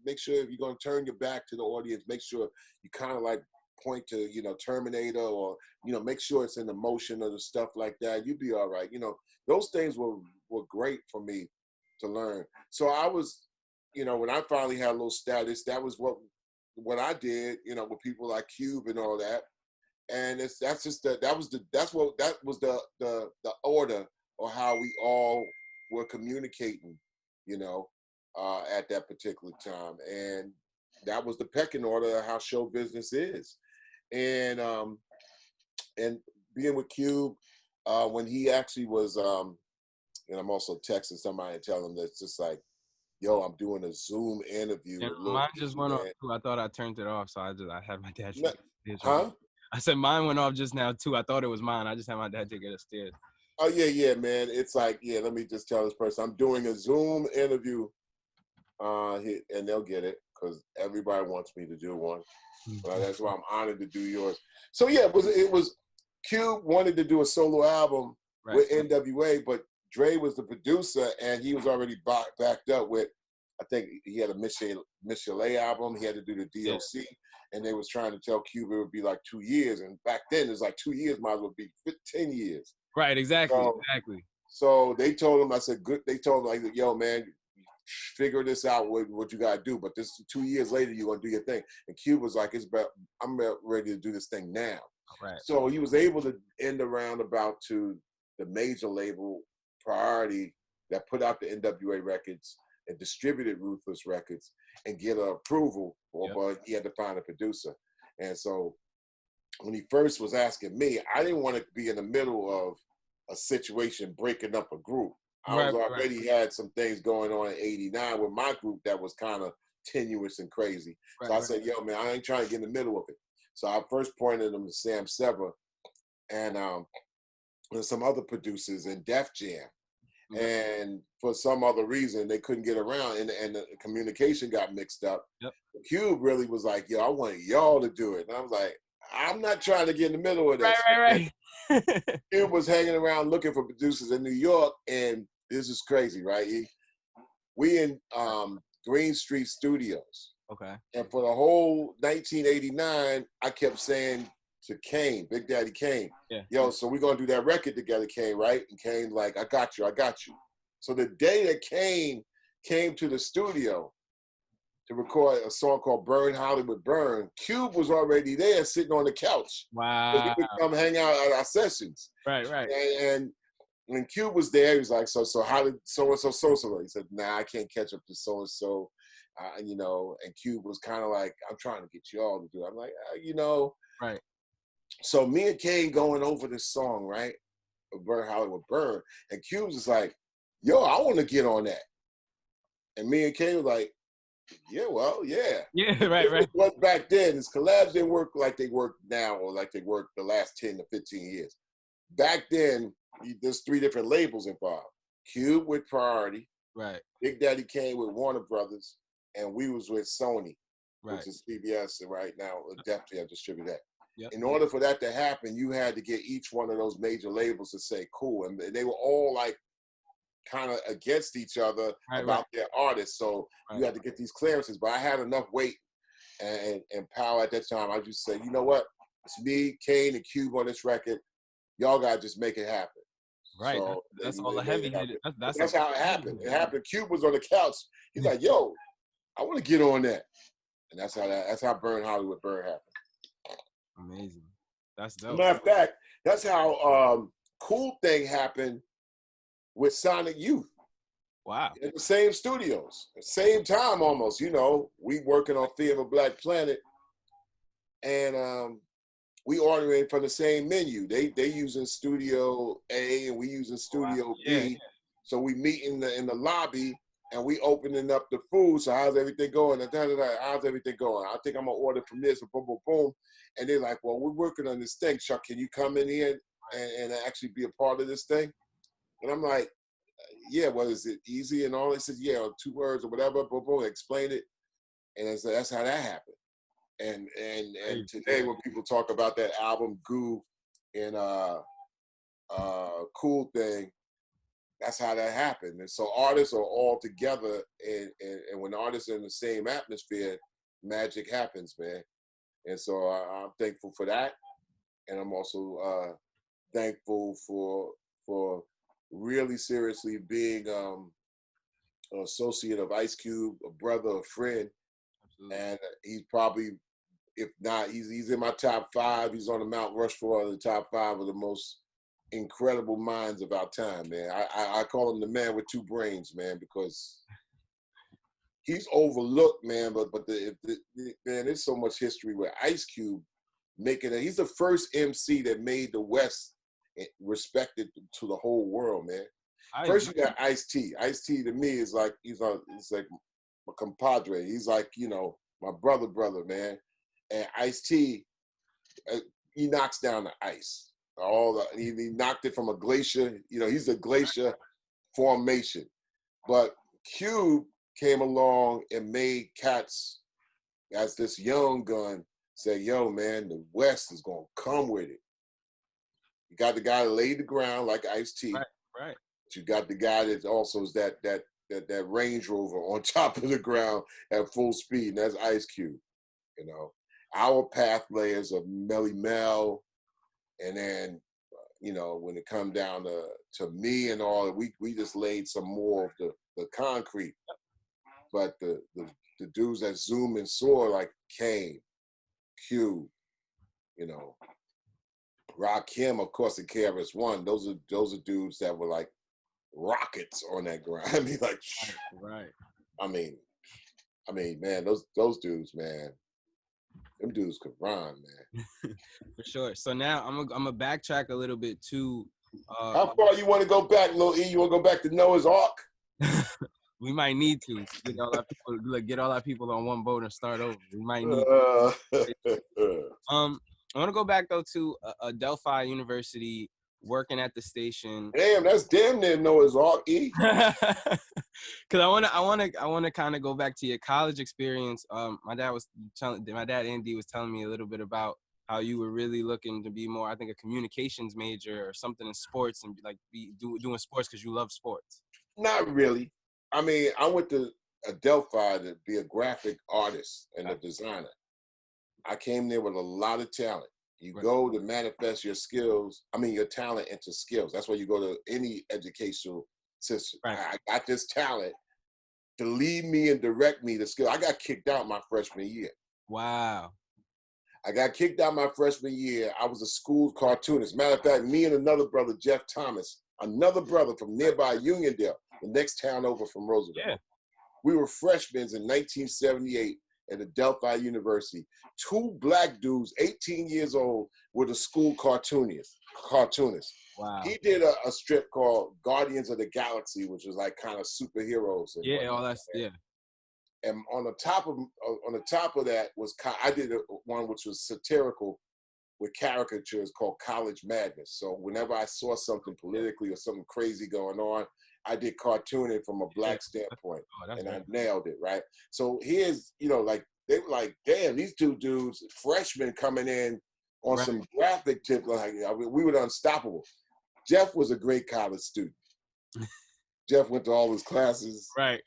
make sure if you're going to turn your back to the audience, make sure you kind of like point to, Terminator or, make sure it's in the motion of the stuff like that. You'd be all right. Those things were great for me to learn. So I was, when I finally had a little status, that was what I did, with people like Cube and all that. And that was the order or how we all were communicating, at that particular time. And that was the pecking order of how show business is. And being with Cube, when he actually was and I'm also texting somebody and telling them that it's just like, yo, I'm doing a Zoom interview Yeah, with Lil mine just P, went off man. too. I thought I turned it off, so I had my dad No, take it upstairs. huh? I said mine went off just now too. I thought it was mine. I just had my dad take it upstairs. Oh yeah, man. It's like, yeah, let me just tell this person I'm doing a Zoom interview, and they'll get it because everybody wants me to do one. That's why I'm honored to do yours. So yeah, it was Cube wanted to do a solo album Right. with NWA, but Dre was the producer and he was already backed up with, I think he had a Michelle album. He had to do the DOC, and they was trying to tell Cube it would be like 2 years, and back then it's like 2 years might as well be 10 years. Right, exactly, exactly. So they told him, I said, good. They told him, like, yo, man, figure this out, what you gotta do. But this 2 years later, you're gonna do your thing. And Cube was like, I'm ready to do this thing now. Right. So he was able to end around about to the major label Priority that put out the NWA records and distributed Ruthless Records and get an approval, but he had to find a producer. And so when he first was asking me, I didn't want to be in the middle of a situation breaking up a group. I was already had some things going on in '89 with my group that was kind of tenuous and crazy. So I said, yo, man, I ain't trying to get in the middle of it. So I first pointed him to Sam Sever and some other producers in Def Jam. And for some other reason, they couldn't get around, and the communication got mixed up. Cube really was like, yo, I want y'all to do it. And I was like, I'm not trying to get in the middle of this. Right. Cube was hanging around looking for producers in New York, and this is crazy, right? We in Green Street Studios. Okay. And for the whole 1989, I kept saying to Kane, Big Daddy Kane, yo, so we're going to do that record together, Kane, right? And Kane's like, I got you. So the day that Kane came to the studio to record a song called Burn Hollywood Burn, Cube was already there sitting on the couch. Wow. He would come hang out at our sessions. Right. And when Cube was there, he was like, so how did so-and-so? He said, nah, I can't catch up to so-and-so. And Cube was kind of like, I'm trying to get you all to do it. I'm like, Right. So me and Kane going over this song, right? Burn Hollywood Burn. And Cube's is like, yo, I want to get on that. And me and Kane was like, yeah. Yeah, right. What back then is collabs didn't work like they work now or like they worked the last 10 to 15 years. Back then, there's 3 different labels involved. Cube with Priority. Right. Big Daddy Kane with Warner Brothers. And we was with Sony, which is CBS, and right now definitely have distributed that. Yep. In order for that to happen, you had to get each one of those major labels to say cool, and they were all like kind of against each other about their artists. So you had to get these clearances. But I had enough weight and power at that time. I just said, you know what? It's me, Kane, and Cube on this record. Y'all gotta just make it happen. Right. So that's all the heavy hitters. That's how it happened. It happened. Cube was on the couch. He's like, yo, I want to get on that. And that's how Burn Hollywood Burn happened. Amazing. That's dope. Matter of fact, that's how Cool Thing happened with Sonic Youth. Wow. In the same studios, same time almost. We working on Fear of a Black Planet, and we ordering from the same menu. They using Studio A and we using Studio B. So we meet in the lobby and we opening up the food. So how's everything going? How's everything going? I think I'm gonna order from this, boom, boom, boom. And they're like, well, we're working on this thing. Chuck, can you come in here and actually be a part of this thing? And I'm like, yeah, well, is it easy and all? They said, yeah, 2 words or whatever, boom, boom, explain it. And that's how that happened. And today when people talk about that album Goo and Cool Thing, that's how that happened. And so artists are all together, and when artists are in the same atmosphere, magic happens, man. And so I'm thankful for that, and I'm also thankful for really seriously being an associate of Ice Cube, a brother, a friend. Absolutely. And he's probably, if not, he's in my top 5. He's on the Mount Rushmore of the top 5 of the most incredible minds of our time, man. I call him the man with 2 brains, man, because he's overlooked, man. But man, there's so much history with Ice Cube making it. He's the first MC that made the West respected to the whole world, man. I First, agree. you got Ice-T. Ice-T to me is like he's like my compadre. He's like my brother, man. And Ice-T, he knocks down the ice. He knocked it from a glacier. He's a glacier formation. But Cube came along and made cats as this young gun say, "Yo, man, the West is gonna come with it." You got the guy that laid the ground like Ice-T. Right, right. But you got the guy that also is that Range Rover on top of the ground at full speed, and that's Ice Cube. Our path layers of Melly Mel, and then when it come down to me and all, we just laid some more of the concrete. But the dudes that zoom and soar like Kane, Q, Rakim, of course, and KRS-One. Those are dudes that were like rockets on that ground. I mean, like, right. I mean, man, those dudes, man, them dudes could rhyme, man. For sure. So now I'm gonna backtrack a little bit too. How far you want to go back, Lil E? You want to go back to Noah's Ark? We might need to get all our people on one boat and start over. We might need. I want to go back though to Delphi University, working at the station. Damn, that's damn near Noah's Ark, E. Because I want to kind of go back to your college experience. My dad Andy was telling me a little bit about how you were really looking to be more, I think, a communications major or something in sports, and like doing sports because you love sports. Not really. I mean, I went to Delphi to be a graphic artist and a designer. I came there with a lot of talent. You go to manifest your skills, your talent into skills. That's why you go to any educational system. Right. I got this talent to lead me and direct me to skill. I got kicked out my freshman year. Wow. I got kicked out my freshman year. I was a school cartoonist. Matter of fact, me and another brother, Jeff Thomas, another brother from nearby Uniondale, the next town over from Roosevelt. Yeah. We were freshmen in 1978 at the Delphi University. Two black dudes, 18 years old, were the school cartoonists. Wow. He did a strip called Guardians of the Galaxy, which was like kind of superheroes. And yeah, all that's yeah. And on the top of that was I did one which was satirical with caricatures called College Madness. So whenever I saw something politically or something crazy going on, I did cartooning from a black standpoint, and I nailed it, right? So here's, like, they were like, damn, these two dudes, freshmen coming in on some graphic tip, like, we were unstoppable. Jeff was a great college student. Jeff went to all his classes. Right.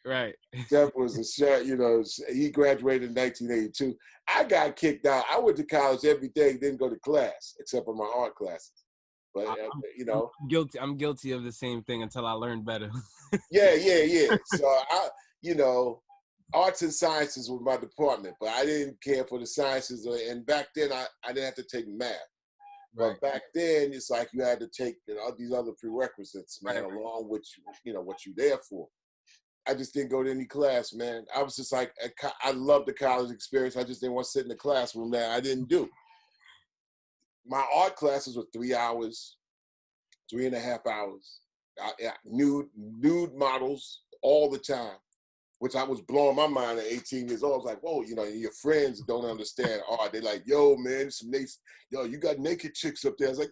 Jeff was he graduated in 1982. I got kicked out. I went to college every day, didn't go to class, except for my art classes. But, I'm guilty of the same thing until I learned better. Yeah. So arts and sciences was my department, but I didn't care for the sciences. And back then I didn't have to take math. But back then, it's like you had to take these other prerequisites, man, along with what you're there for. I just didn't go to any class, man. I was just like, I loved the college experience. I just didn't want to sit in the classroom that I didn't do. My art classes were 3 hours, 3.5 hours. Nude models all the time, which I was blowing my mind at 18 years old. I was like, whoa, your friends don't understand art. They're like, yo, man, you got naked chicks up there. I was like,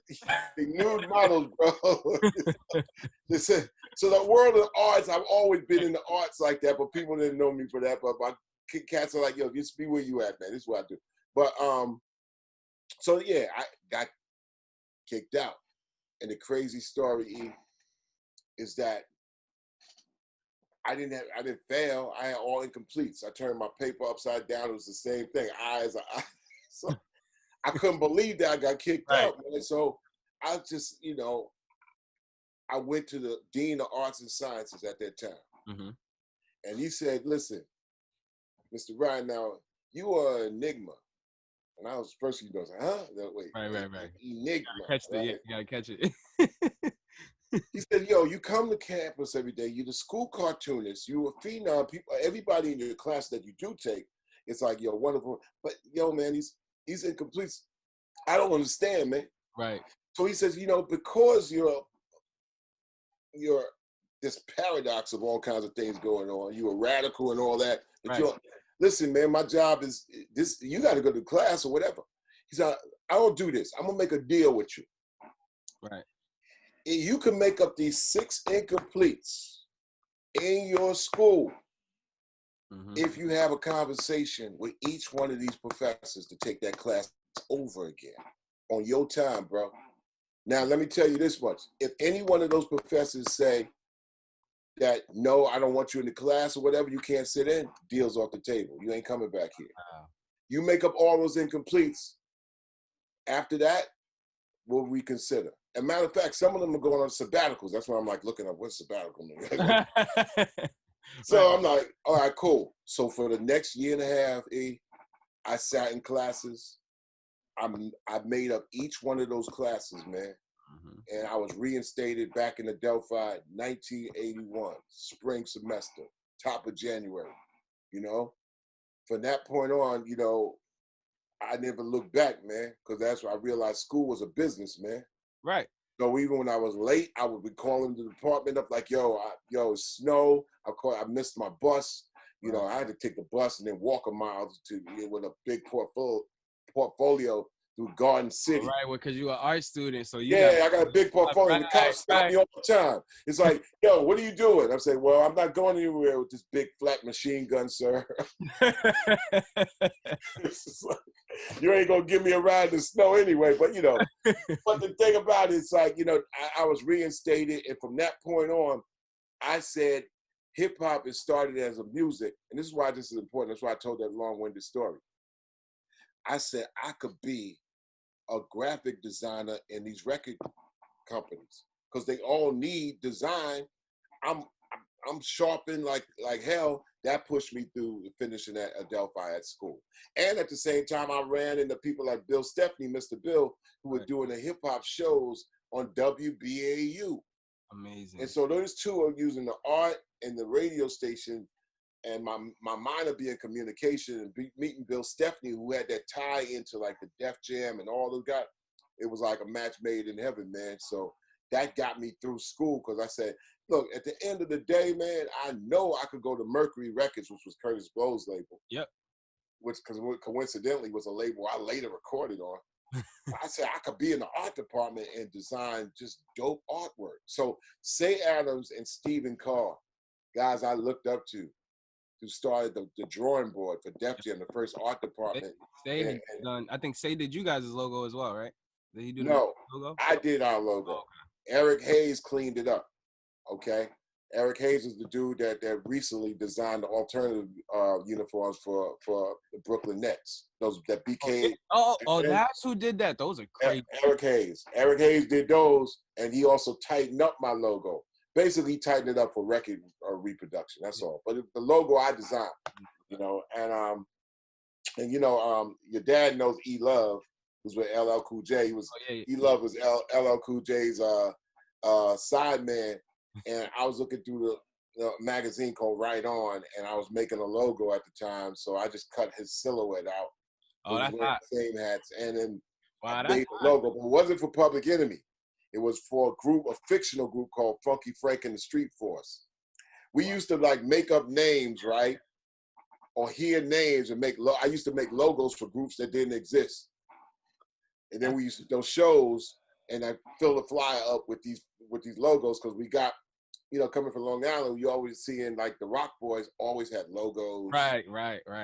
they nude models, bro. They said, so the world of arts, I've always been in the arts like that, but people didn't know me for that. But my cats are like, yo, just be where you at, man. This is what I do. But so yeah, I got kicked out. And the crazy story is that I didn't fail. I had all incompletes. I turned my paper upside down. It was the same thing. So I couldn't believe that I got kicked out, man. So I just, I went to the Dean of Arts and Sciences at that time. Mm-hmm. And he said, listen, Mr. Ryan, now you are an enigma. And I was first, huh? No, wait. Right. Enigma. You gotta catch it. He said, yo, you come to campus every day. You're the school cartoonist. You're a phenom. People, everybody in your class that you do take, it's like, yo, wonderful. But, yo, man, he's incomplete. I don't understand, man. Right. So he says, because you're this paradox of all kinds of things going on. You a radical and all that. But Right. you're, listen, man, my job is this. You got to go to class or whatever. He said, I don't do this. I'm going to make a deal with you. Right. You can make up these 6 incompletes in your school if you have a conversation with each one of these professors to take that class over again on your time, bro. Now, let me tell you this much. If any one of those professors say that, no, I don't want you in the class or whatever, you can't sit in, deal's off the table. You ain't coming back here. Wow. You make up all those incompletes. After that, we'll reconsider. As a matter of fact, some of them are going on sabbaticals. That's why I'm like looking up what sabbatical means. So I'm like, all right, cool. So for the next year and a half, I sat in classes. I made up each one of those classes, man. And I was reinstated back in Adelphi, 1981, spring semester, top of January, you know? From that point on, you know, I never looked back, man, because that's when I realized school was a business, man. Right. So even when I was late, I would be calling the department up like, it's snow. I missed my bus. You know, I had to take the bus and then walk a mile with a big portfolio through Garden City. Right, because you're an art student, so you I got a big portfolio. And the cops stop me all the time. It's like, yo, what are you doing? I'm saying, well, I'm not going anywhere with this big flat machine gun, sir. It's like, you ain't gonna give me a ride in the snow anyway. But you know, but the thing about it is like, you know, I was reinstated, and from that point on, I said, hip hop is started as a music, and this is why this is important. That's why I told that long-winded story. I said I could be a graphic designer in these record companies because they all need design. I'm sharpened like hell. That pushed me through finishing at Adelphi at school. And at the same time, I ran into people like Bill Stepney, Mr. Bill, who were doing the hip hop shows on WBAU. Amazing. And so those two are using the art and the radio station, and my minor being communication and meeting Bill Stepney, who had that tie into like the Def Jam and all those guys. It was like a match made in heaven, man. So that got me through school because I said, look, at the end of the day, man, I know I could go to Mercury Records, which was Curtis Blow's label. Yep. Which coincidentally was a label I later recorded on. I said I could be in the art department and design just dope artwork. So Say Adams and Stephen Carr, guys I looked up to, who started the drawing board for Def Jam, the first art department. I think Say did you guys' logo as well, right? Did he do the logo? I did our logo. Okay. Eric Hayes cleaned it up. Okay. Eric Hayes is the dude that recently designed the alternative uniforms for the Brooklyn Nets. Those that BK. That's who did that. Those are crazy. Eric Hayes. Eric Hayes did those, and he also tightened up my logo. Basically, tightened it up for record reproduction. That's all. But the logo I designed, you know, and you know, your dad knows E Love, who's with LL Cool J. E Love was LL Cool J's sideman. And I was looking through the magazine called Right On, and I was making a logo at the time, so I just cut his silhouette out. Oh, that's hot. Same hats, and then I made the logo, but it wasn't for Public Enemy. It was for a fictional group called Funky Frank and the Street Force. We used to like make up names, right? Or hear names and I used to make logos for groups that didn't exist. And then we used to do shows, and I fill the flyer up with these logos because we got, you know, coming from Long Island, you always seeing like the Rock Boys always had logos. Right.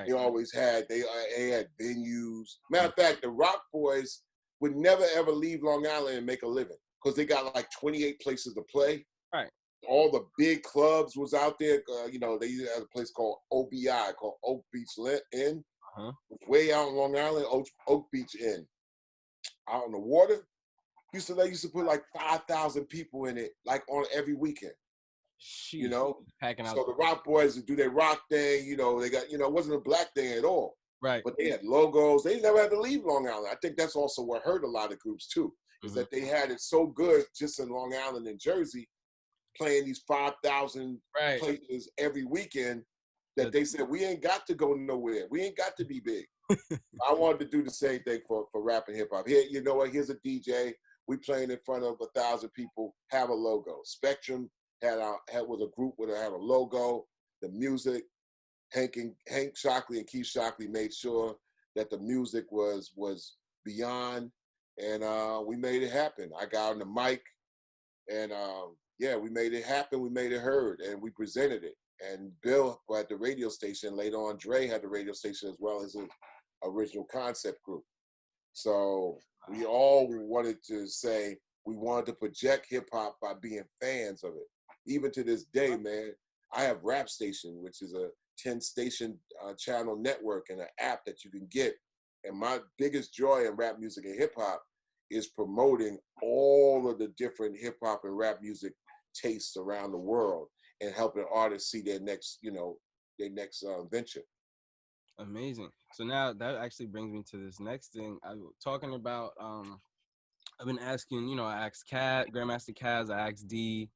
They always had, they had venues. Matter of fact, the Rock Boys would never ever leave Long Island and make a living because they got like 28 places to play. Right. All the big clubs was out there. You know, they had a place called OBI, called Oak Beach Inn. Way out in Long Island, Oak Beach Inn. Out on the water. They used to put like 5,000 people in it, like on every weekend. Jeez, you know, packing out. So the Rock Boys would do their rock thing. You know, they got, you know, it wasn't a black thing at all. Right. But they had logos. They never had to leave Long Island. I think that's also what hurt a lot of groups too, is that they had it so good just in Long Island and Jersey, playing these 5,000 places every weekend, that they said, we ain't got to go nowhere. We ain't got to be big. I wanted to do the same thing for rap and hip hop. Here, you know what? Here's a DJ. We playing in front of 1,000 people, have a logo. Spectrum was a group that had a logo, the music. Hank Shockley and Keith Shockley made sure that the music was beyond, and we made it happen. I got on the mic, and yeah, we made it happen. We made it heard, and we presented it. And Bill at the radio station, later on Dre had the radio station as well as an original concept group. So we all wanted to say we wanted to project hip hop by being fans of it. Even to this day, man, I have Rap Station, which is a 10-station channel network and an app that you can get. And my biggest joy in rap music and hip hop is promoting all of the different hip hop and rap music tastes around the world and helping artists see their next, venture. Amazing. So now that actually brings me to this next thing. I was talking about, I've been asking, I asked Cat, Grandmaster Kaz, I asked D,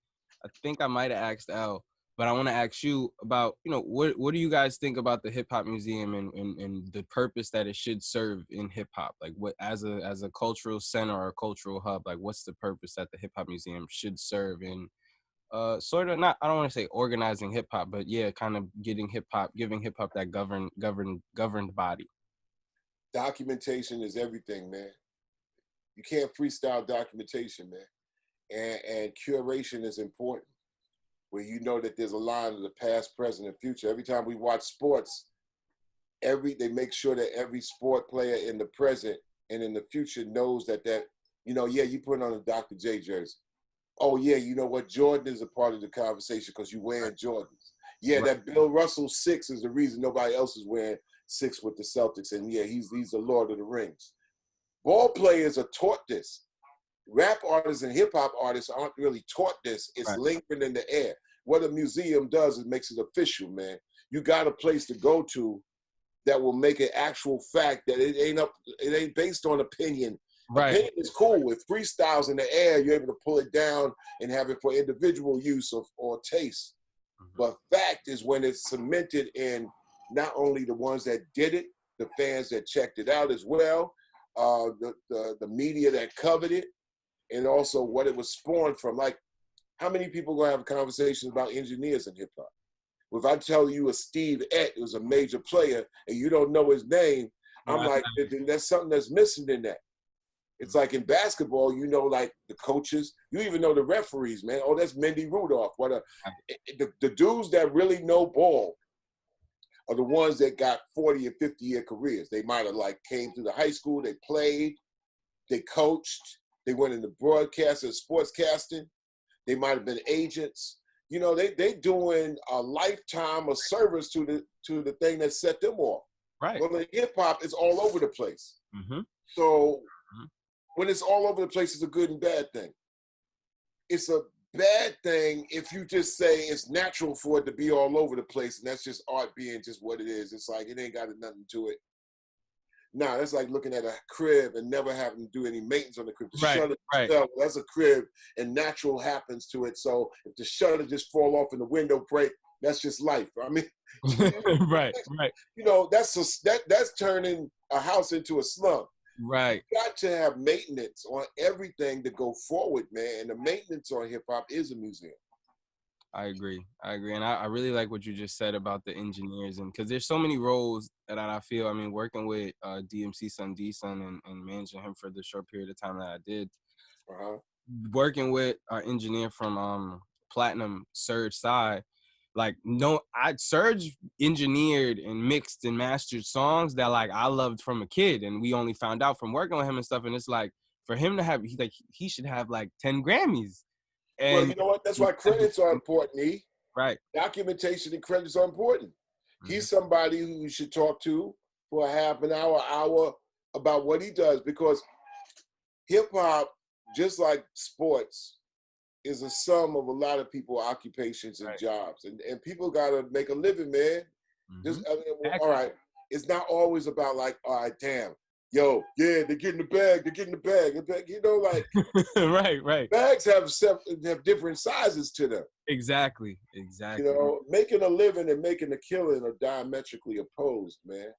I think I might have asked L, but I want to ask you about, what do you guys think about the Hip Hop Museum and the purpose that it should serve in hip hop? Like, what as a cultural center or a cultural hub, like what's the purpose that the Hip Hop Museum should serve in sort of, not, I don't want to say organizing hip hop, but yeah, kind of giving hip hop that governed body. Documentation is everything, man. You can't freestyle documentation, man. And curation is important, where you know that there's a line of the past, present, and future. Every time we watch sports, they make sure that every sport player in the present and in the future knows that yeah, you put on a Dr. J jersey. Oh yeah, you know what? Jordan is a part of the conversation because you're wearing Jordans. Yeah, that Bill Russell 6 is the reason nobody else is wearing 6 with the Celtics. And yeah, he's the Lord of the Rings. Ball players are taught this. Rap artists and hip hop artists aren't really taught this. It's lingered in the air. What a museum does is makes it official, man. You got a place to go to that will make it actual fact that it ain't based on opinion. Right. Opinion is cool. With freestyles in the air, you're able to pull it down and have it for individual use or taste. Mm-hmm. But fact is when it's cemented in not only the ones that did it, the fans that checked it out as well, the media that covered it, and also what it was spawned from. Like, how many people gonna have conversations about engineers in hip hop? If I tell you a Steve Ett was a major player and you don't know his name, I'm like, that's something that's missing in that. It's like in basketball, like the coaches, you even know the referees, man. Oh, that's Mendy Rudolph. The dudes that really know ball are the ones that got 40 or 50-year careers. They might have came through the high school, they played, they coached, they went into broadcast and sportscasting. They might have been agents. They doing a lifetime of service to the thing that set them off. Right. Well, in hip hop, it's all over the place. Mm-hmm. So when it's all over the place, it's a good and bad thing. It's a bad thing if you just say it's natural for it to be all over the place, and that's just art being just what it is. It's like it ain't got nothing to it. Nah, that's like looking at a crib and never having to do any maintenance on the crib. The shutter itself, that's a crib, and natural happens to it. So if the shutter just fall off and the window break, that's just life. I mean, right. That's turning a house into a slum. Right. You got to have maintenance on everything to go forward, man. And the maintenance on hip hop is a museum. I agree. And I really like what you just said about the engineers, and because there's so many roles that I feel, working with DMC Son D-Son and managing him for the short period of time that I did, working with our engineer from Platinum, Surge Side, Surge engineered and mixed and mastered songs that I loved from a kid, and we only found out from working with him and stuff, and it's for him to have, he should have 10 Grammys. And well, you know what? That's why credits are important, E. Right. Documentation and credits are important. Mm-hmm. He's somebody who you should talk to for a half an hour about what he does, because hip-hop, just like sports, is a sum of a lot of people's occupations and jobs. And people got to make a living, man. Mm-hmm. All right. It's not always about all right, damn. Yo, yeah, they're getting the bag. Right. Bags have different sizes to them. Exactly. Making a living and making a killing are diametrically opposed, man.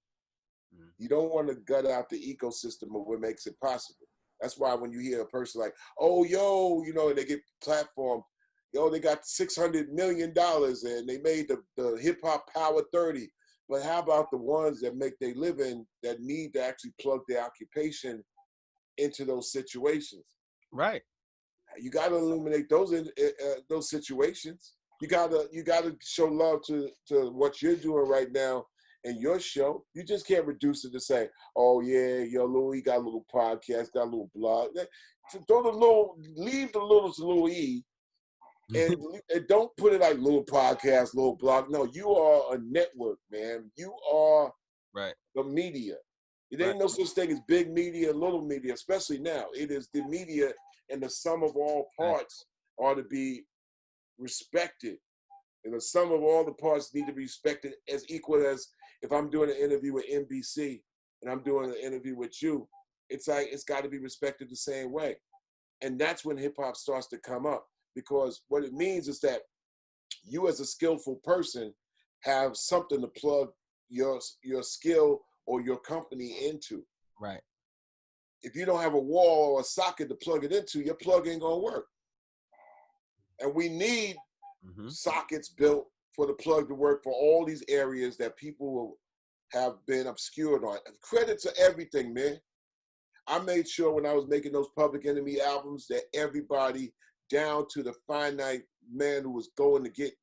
Mm. You don't want to gut out the ecosystem of what makes it possible. That's why when you hear a person oh, yo, and they get platformed, Yo, they got $600 million and they made the hip hop power 30. But how about the ones that make their living that need to actually plug their occupation into those situations? Right. You got to illuminate those situations. You gotta show love to what you're doing right now in your show. You just can't reduce it to say, oh yeah, yo, Louis got a little podcast, got a little blog. Leave the little to Louis, and don't put it like little podcast, little blog. No, you are a network, man. You are right. The media. It ain't no such thing as big media, little media, especially now. It is the media, and the sum of all parts are to be respected. And the sum of all the parts need to be respected as equal as if I'm doing an interview with NBC and I'm doing an interview with you, it's like it's got to be respected the same way. And that's when hip hop starts to come up, because what it means is that you as a skillful person have something to plug your skill or your company into. Right. If you don't have a wall or a socket to plug it into, your plug ain't gonna work. And we need sockets built for the plug to work for all these areas that people have been obscured on. Credit to everything, man. I made sure when I was making those Public Enemy albums that everybody, down to the finite man who was going to get,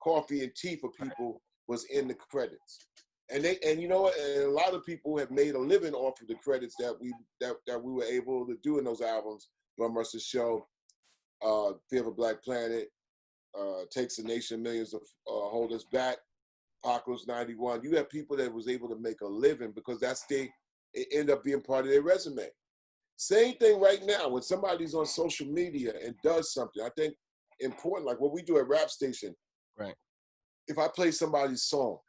coffee and tea for people, was in the credits. And you know what? And a lot of people have made a living off of the credits that we were able to do in those albums. Bum Ruster's Show, Fear of a Black Planet, Takes a Nation Millions to Hold Us Back, Apocalypse 91. You have people that was able to make a living because it ended up being part of their resume. Same thing right now, when somebody's on social media and does something, I think important, like what we do at Rap Station. Right. If I play somebody's song,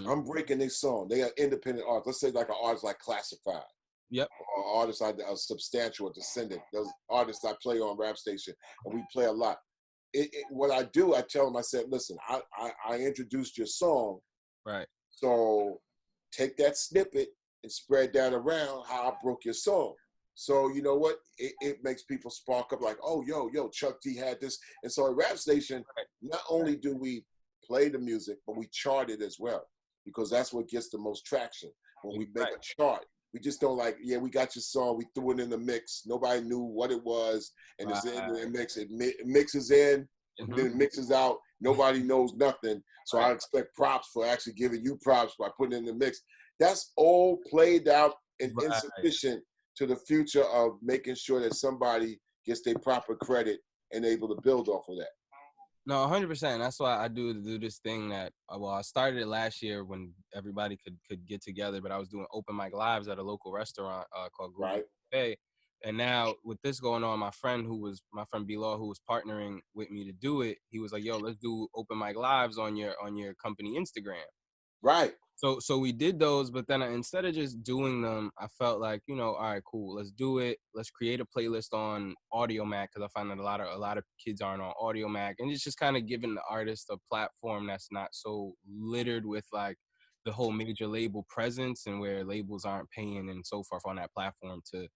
I'm breaking their song. They are independent artists. Let's say like an artist like Classified. Yep. Or artists like Substantial or Descendant. Those artists I play on Rap Station, and we play a lot. What I do, I tell them, I said, listen, I introduced your song. Right. So take that snippet and spread that around how I broke your song. So you know what? It makes people spark up like, oh, yo, Chuck D had this. And so at Rap Station, not only do we play the music, but we chart it as well, because that's what gets the most traction. When we make a chart, we just don't like, yeah, we got your song, we threw it in the mix. Nobody knew what it was, and it's in the mix. It mixes in, and then it mixes out. Nobody knows nothing. So I expect props for actually giving you props by putting it in the mix. That's all played out and insufficient to the future of making sure that somebody gets their proper credit and able to build off of that. No, 100%. That's why I do this thing that, I started it last year when everybody could get together, but I was doing open mic lives at a local restaurant called Google Cafe. And now with this going on, my friend B-Law, who was partnering with me to do it, he was like, yo, let's do open mic lives on your company Instagram. Right. So we did those, but then instead of just doing them, I felt like, all right, cool, let's do it. Let's create a playlist on Audiomack, because I find that a lot of kids aren't on Audiomack, and it's just kind of giving the artist a platform that's not so littered with like the whole major label presence, and where labels aren't paying and so forth on that platform to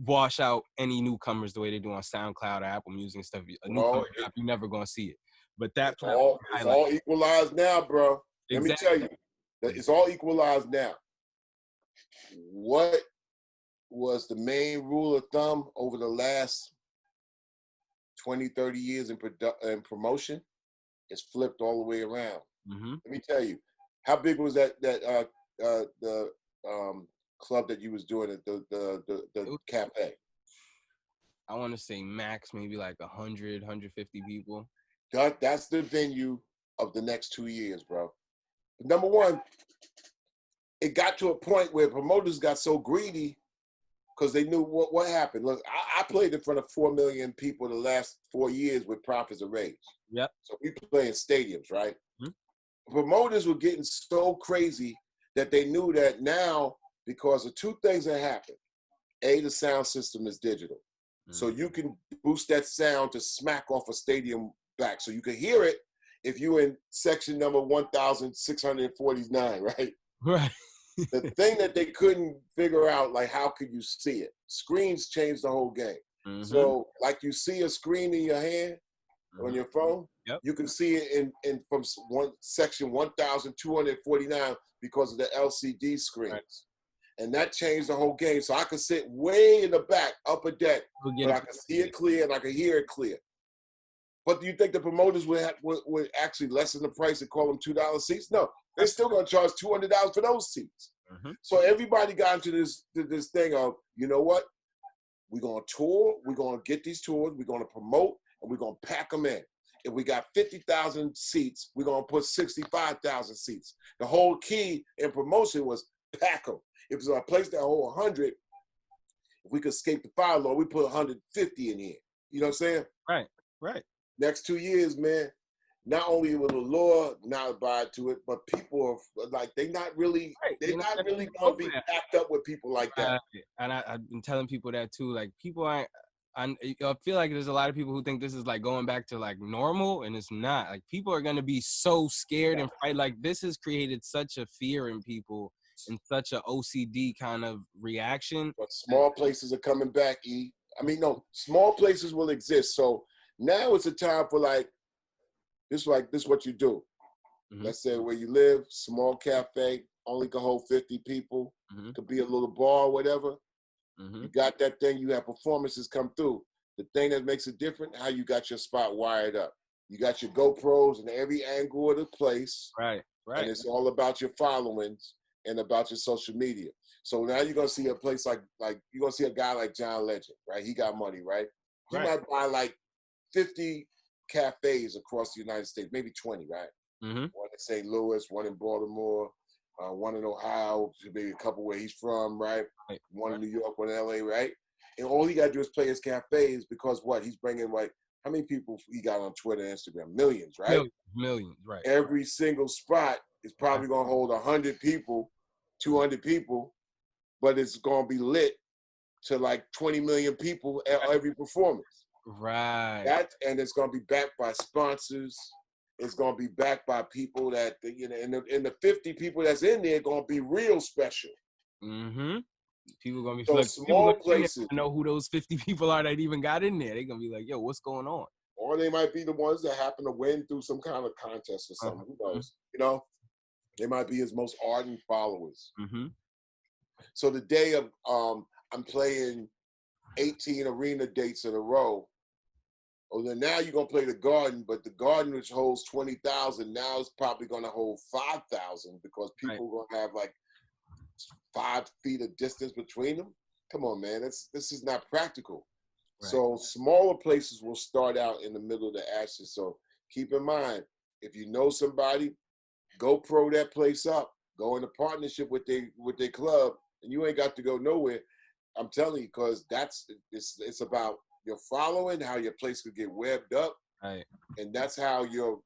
wash out any newcomers the way they do on SoundCloud or Apple Music and stuff. A newcomer drop, you're never gonna see it. But that platform, it's all equalized now, bro. Let me tell you. It's all equalized now. What was the main rule of thumb over the last 20, 30 years in promotion? It's flipped all the way around. Let me tell you, how big was the club that you was doing at the cafe? I want to say max maybe like 100, 150 people. That's the venue of the next 2 years, bro. Number one, it got to a point where promoters got so greedy because they knew what happened. Look, I played in front of 4 million people the last 4 years with Profits of Rage. Yep. So we play in stadiums, right? Promoters were getting so crazy that they knew that now, because of two things that happened. A, the sound system is digital. So you can boost that sound to smack off a stadium back. So you can hear it if you're in section number 1,649, right? Right. The thing that they couldn't figure out, like, how could you see it? Screens changed the whole game. Mm-hmm. So like you see a screen in your hand on your phone, Yep. you can see it in from one section 1,249 because of the LCD screens. Right. And that changed the whole game. So I could sit way in the back, upper deck, We'll get but it. I could see it clear and I could hear it clear. But do you think the promoters would actually lessen the price and call them $2 seats? No, they're still going to charge $200 for those seats. Mm-hmm. So everybody got into this thing of, you know what? We're going to tour. We're going to get these tours. We're going to promote, and we're going to pack them in. If we got 50,000 seats, we're going to put 65,000 seats. The whole key in promotion was pack them. If it's a place that hold 100, if we could escape the fire law, we put 150 in here. You know what I'm saying? Right. Right. Next 2 years, man, not only will the law not abide to it, but people are like, they're not really going to be packed up with people like that. And I've been telling people that too. Like, people aren't. I feel like there's a lot of people who think this is like going back to like normal, and it's not. Like, people are gonna be so scared and fight. Like, this has created such a fear in people and such a OCD kind of reaction. But small places are coming back, E. I mean, no, small places will exist. So now it's a time for this what you do. Mm-hmm. Let's say where you live, small cafe, only can hold 50 people. Mm-hmm. Could be a little bar, whatever. Mm-hmm. You got that thing, you have performances come through. The thing that makes it different, how you got your spot wired up. You got your GoPros in every angle of the place. Right. And it's all about your followings and about your social media. So now you're going to see a place like you're going to see a guy like John Legend, right? He got money, right? He might buy like 50 cafes across the United States, maybe 20, right? Mm-hmm. One in St. Louis, one in Baltimore, one in Ohio, maybe a couple where he's from, right? One in New York, one in LA, right? And all he got to do is play his cafes because what? He's bringing how many people he got on Twitter and Instagram? Millions, right? Millions, right. Every single spot is probably going to hold 100 people, 200 people, but it's going to be lit to like 20 million people at every performance. Right. And it's going to be backed by sponsors. It's going to be backed by people that, and the 50 people that's in there going to be real special. Mm-hmm. People going to be so like, small places. Know who those 50 people are that even got in there. They're going to be like, yo, what's going on? Or they might be the ones that happen to win through some kind of contest or something. Who knows? They might be his most ardent followers. Mm-hmm. So the day of, I'm playing 18 arena dates in a row. Oh, then now you're going to play the Garden, but the Garden, which holds 20,000, now it's probably going to hold 5,000 because people are going to have like 5 feet of distance between them. Come on, man. This is not practical. Right. So smaller places will start out in the middle of the ashes. So keep in mind, if you know somebody, go pro that place up. Go into partnership with their club, and you ain't got to go nowhere. I'm telling you, because it's about your following, how your place could get webbed up, right? And that's how your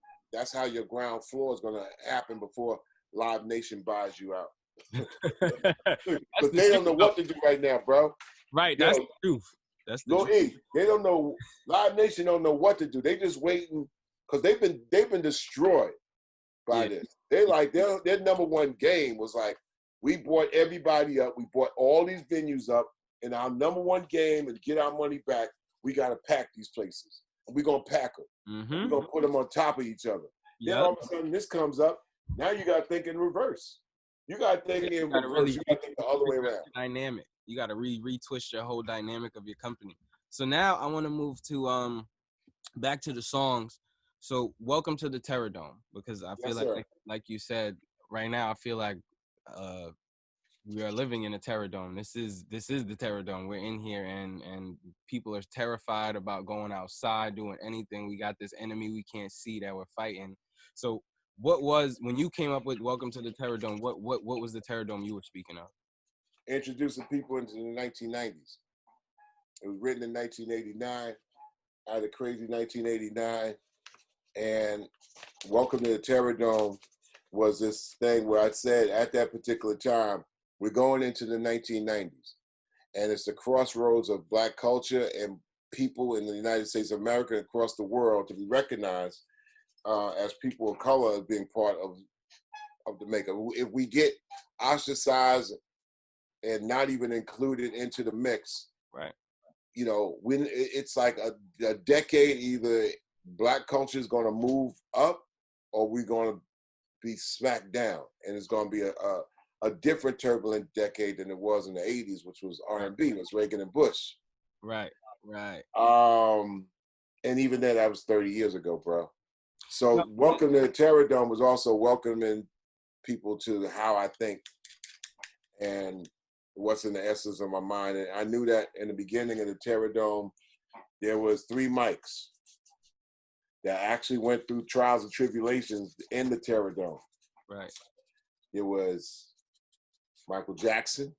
ground floor is gonna happen before Live Nation buys you out. But they don't know what to do right now, bro. Right, that's the truth. That's the truth. They don't know. Live Nation don't know what to do. They just waiting because they've been destroyed by this. They their number one game was like, we brought everybody up, we brought all these venues up, and our number one game and get our money back. We got to pack these places. And we're going to pack them. Mm-hmm. We're going to put them on top of each other. Yep. Then all of a sudden this comes up. Now you got to think in reverse. You got to think in reverse. You got to think the other way around. Dynamic. You got to retwist your whole dynamic of your company. So now I want to move to back to the songs. So welcome to the Terror Dome, because I feel like you said, right now I feel like we are living in a terror dome. This is the terror dome. We're in here, and people are terrified about going outside, doing anything. We got this enemy we can't see that we're fighting. So what was, when you came up with Welcome to the Terror Dome, what was the terror dome you were speaking of? Introducing people into the 1990s. It was written in 1989. I had a crazy 1989, and Welcome to the Terror Dome was this thing where I said at that particular time, we're going into the 1990s, and it's the crossroads of Black culture and people in the United States of America and across the world to be recognized as people of color as being part of the makeup. If we get ostracized and not even included into the mix, right, you know, when it's like a decade, either Black culture is going to move up or we're going to be smacked down, and it's going to be a different turbulent decade than it was in the 80s, which was R&B, it was Reagan and Bush. Right, right. And even then, that was 30 years ago, bro. So welcome to the Terror Dome was also welcoming people to how I think and what's in the essence of my mind. And I knew that in the beginning of the Terror Dome, there was 3 mics that actually went through trials and tribulations in the Terror Dome. Right. There was Michael Jackson.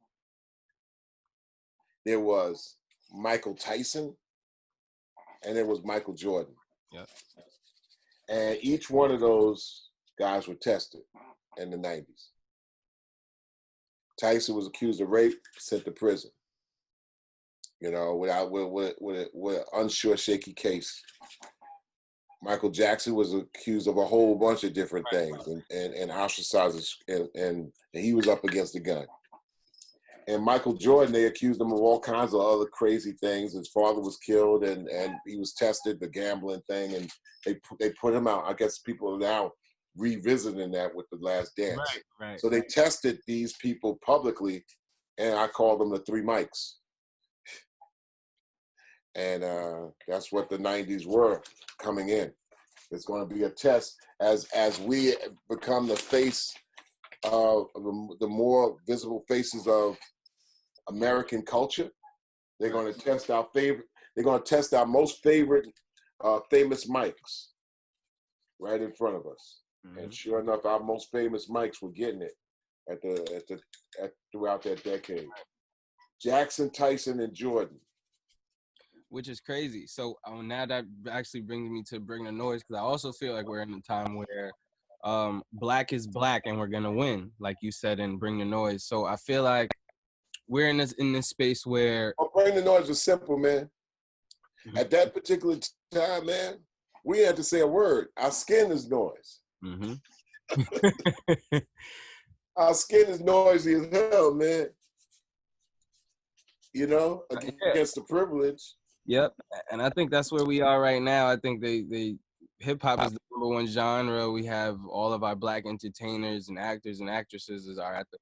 There was Michael Tyson. And there was Michael Jordan. Yep. And each one of those guys were tested in the 90s. Tyson was accused of rape, sent to prison. You know, with an unsure, shaky case. Michael Jackson was accused of a whole bunch of different things and ostracized, and he was up against the gun. And Michael Jordan, they accused him of all kinds of other crazy things. His father was killed, and he was tested, the gambling thing, and they put him out. I guess people are now revisiting that with The Last Dance. Right, right. So they tested these people publicly, and I called them the 3 mics. And that's what the 90s were coming in. It's going to be a test as we become the face of the more visible faces of American culture. They're going to test our favorite. They're going to test our most favorite famous mics right in front of us. Mm-hmm. And sure enough, our most famous mics were getting it throughout that decade. Jackson, Tyson, and Jordan. Which is crazy. So now that actually brings me to Bring the Noise, because I also feel like we're in a time where Black is Black and we're gonna win, like you said in Bring the Noise. So I feel like we're in this space where Bring the Noise was simple, man. Mm-hmm. At that particular time, man, we had to say a word. Our skin is noise. Mm-hmm. Our skin is noisy as hell, man. You know, against the privilege. Yep, and I think that's where we are right now. I think they hip hop is the #1 genre. We have all of our Black entertainers and actors and actresses are at the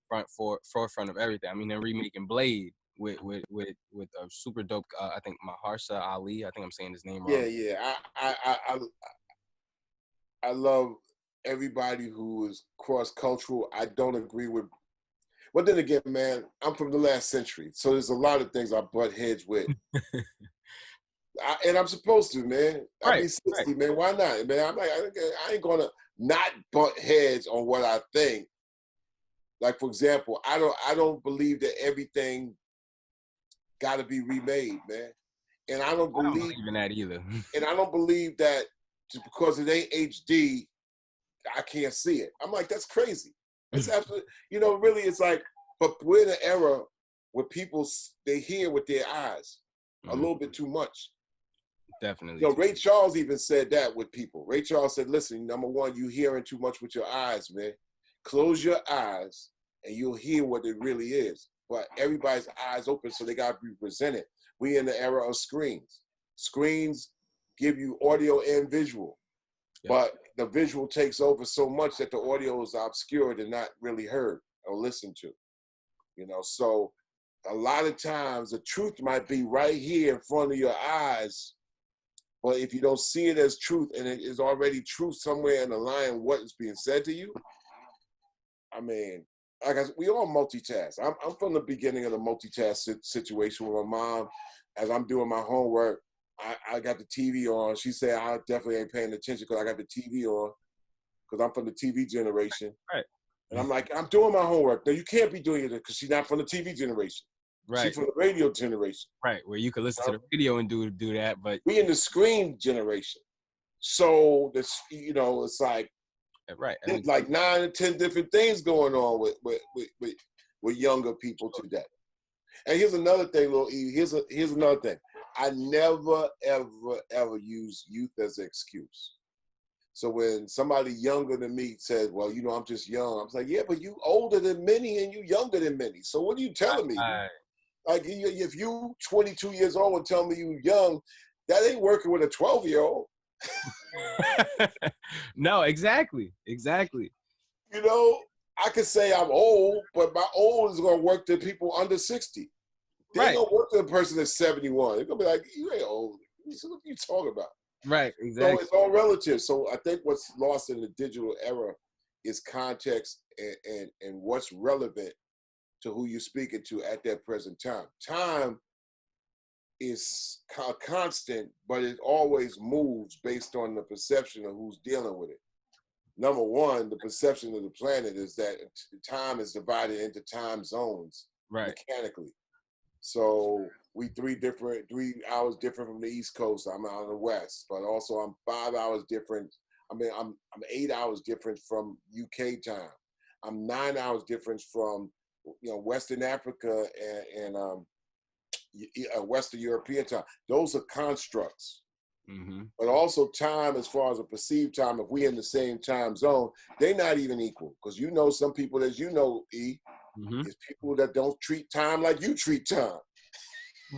forefront of everything. I mean, they're remaking Blade with a super dope. I think Mahershala Ali. I think I'm saying his name wrong. Yeah. I love everybody who is cross cultural. I don't agree with. But then again, man, I'm from the last century, so there's a lot of things I butt heads with. And I'm supposed to, man. I'll be 60, man. Why not, man? I'm like, I ain't gonna not butt heads on what I think. Like, for example, I don't believe that everything got to be remade, man. And I don't believe in that either. And I don't believe that just because it ain't HD, I can't see it. I'm like, that's crazy. It's absolutely, you know, really, it's like, but we're in an era where people, they hear with their eyes a little bit too much. Definitely. You know, Ray Charles even said that with people. Ray Charles said, listen, number one, you hearing too much with your eyes, man. Close your eyes and you'll hear what it really is. But everybody's eyes open, so they got to be presented. We in the era of screens. Screens give you audio and visual. Yep. But the visual takes over so much that the audio is obscured and not really heard or listened to. You know, so a lot of times the truth might be right here in front of your eyes, but if you don't see it as truth and it is already truth somewhere in the line what is being said to you, I mean, like we all multitask. I'm from the beginning of the multitask situation with my mom. As I'm doing my homework, I got the TV on. She said I definitely ain't paying attention because I got the TV on because I'm from the TV generation. Right. And I'm like, I'm doing my homework. No, you can't be doing it because she's not from the TV generation. Right. She's from the radio generation. Right, where you can listen to the radio and do that, but we in the screen generation. So this, you know, it's like right. There's like 9 or 10 different things going on with younger people today. And here's another thing, Lil E. Here's another thing. I never, ever use youth as an excuse. So when somebody younger than me says, well, you know, I'm just young. I'm like, yeah, but you older than many and you younger than many. So what are you telling me? Like, if you 22 years old and tell me you young, that ain't working with a 12-year-old. No, exactly. You know, I could say I'm old, but my old is gonna work to people under 60. They ain't Right. gonna work to a person that's 71. They're gonna be like, you ain't old. What are you talking about? Right. So Exactly. it's all relative. So I think what's lost in the digital era is context and what's relevant to who you're speaking to at that present time. Time is constant, but it always moves based on the perception of who's dealing with it. Number one, the perception of the planet is that time is divided into time zones mechanically. So we 3 hours different from the East Coast. I'm out on the West, but also I'm 5 hours different. I mean, I'm 8 hours different from UK time. I'm 9 hours different from Western Africa and Western European time. Those are constructs. Mm-hmm. But also time, as far as a perceived time, if we in the same time zone, they're not even equal. Because some people, as you know, E, Mm-hmm. is people that don't treat time like you treat time.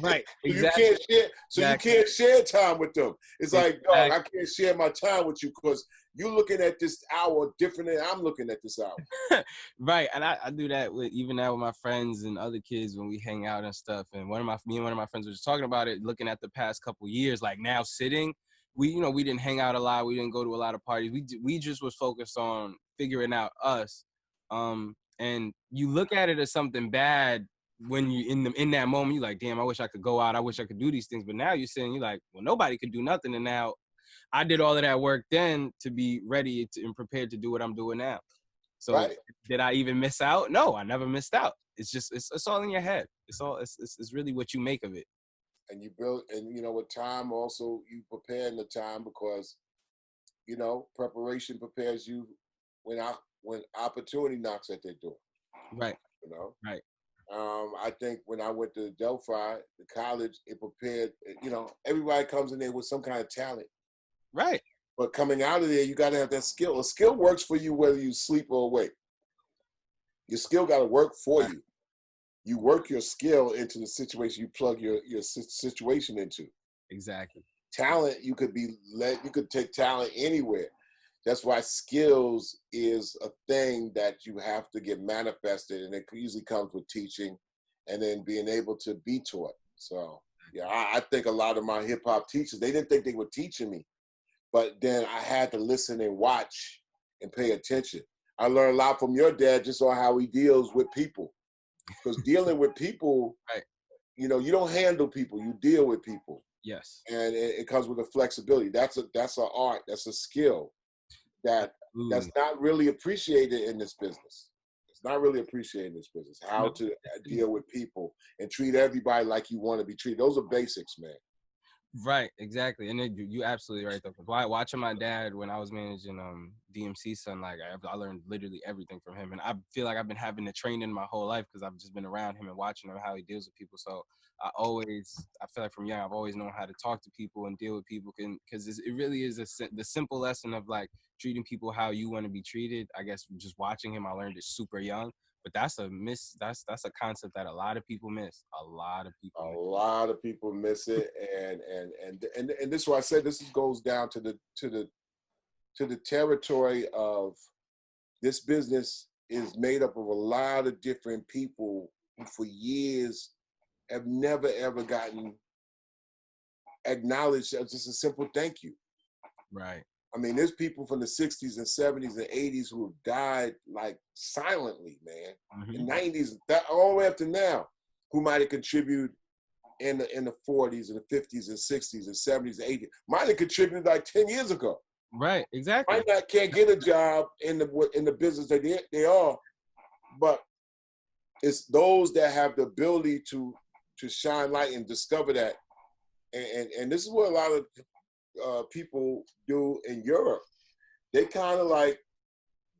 Right. So Exactly. you can't share time with them. It's like, dog, Exactly. I can't share my time with you because you're looking at this hour different than I'm looking at this hour. Right. And I do that with my friends and other kids when we hang out and stuff. And me and one of my friends were just talking about it, looking at the past couple years, like now sitting, we didn't hang out a lot. We didn't go to a lot of parties. We just was focused on figuring out us. And you look at it as something bad when you in that moment, you're like, damn, I wish I could go out. I wish I could do these things. But now you're saying, you're like, well, nobody could do nothing. And now I did all of that work then to be ready and prepared to do what I'm doing now. So Right. Did I even miss out? No, I never missed out. It's just, it's all in your head. It's really what you make of it. And you build, and with time also, you prepare in the time because, preparation prepares you when opportunity knocks at their door. Right. Right. I think when I went to Delphi, the college, it prepared, everybody comes in there with some kind of talent. Right. But coming out of there, you got to have that skill. A skill works for you whether you sleep or awake. Your skill got to work for you. You work your skill into the situation you plug your situation into. Exactly. Talent, you could take talent anywhere. That's why skills is a thing that you have to get manifested, and it usually comes with teaching and then being able to be taught. So, yeah, I think a lot of my hip hop teachers, they didn't think they were teaching me, but then I had to listen and watch and pay attention. I learned a lot from your dad just on how he deals with people. Because dealing with people, right. You don't handle people, you deal with people. Yes. And it comes with a flexibility. That's an art, that's a skill that's not really appreciated in this business. It's not really appreciated in this business, how to deal with people and treat everybody like you want to be treated. Those are basics, man. Right, exactly. And you absolutely right though. Watching my dad when I was managing DMC Son, like I learned literally everything from him. And I feel like I've been having to train in my whole life because I've just been around him and watching him how he deals with people. So I feel like from young I've always known how to talk to people and deal with people, because it really is the simple lesson of like treating people how you want to be treated. I guess just watching him, I learned it super young. But that's a concept that a lot of people miss. A lot of people miss it, and this is why I said this goes down to the territory of this business is made up of a lot of different people who for years have never ever gotten acknowledged as just a simple thank you. Right. I mean, there's people from the 60s and 70s and 80s who have died like silently, man. Mm-hmm. In the 90s, all the way up to now, who might have contributed in the 40s and the 50s and 60s and 70s and 80s. Might have contributed like 10 years ago. Right, exactly. Can't get a job in the business that they are, but it's those that have the ability to shine light and discover that. And this is what a lot of people do in Europe. They kind of like,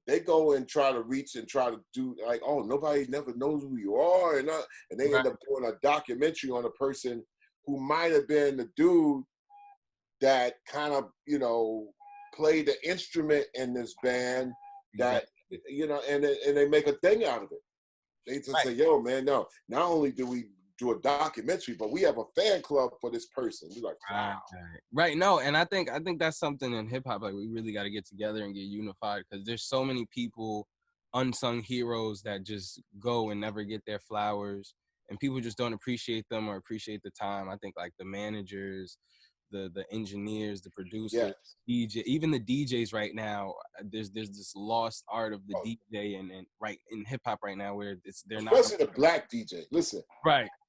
they go and try to reach and try to do like, oh, nobody never knows who you are. And they end up doing a documentary on a person who might have been the dude that kind of, played the instrument in this band that, and they make a thing out of it. They just say, yo, man, no, not only do we do a documentary, but we have a fan club for this person. We're like, wow. Right. No, and I think that's something in hip hop, like we really got to get together and get unified, because there's so many people, unsung heroes, that just go and never get their flowers, and people just don't appreciate them or appreciate the time. I think like the managers, the engineers, the producers, Yes. DJ, even the DJs right now. There's this lost art of the DJ and right in hip hop right now, where they're not Especially the black DJ. Listen, right.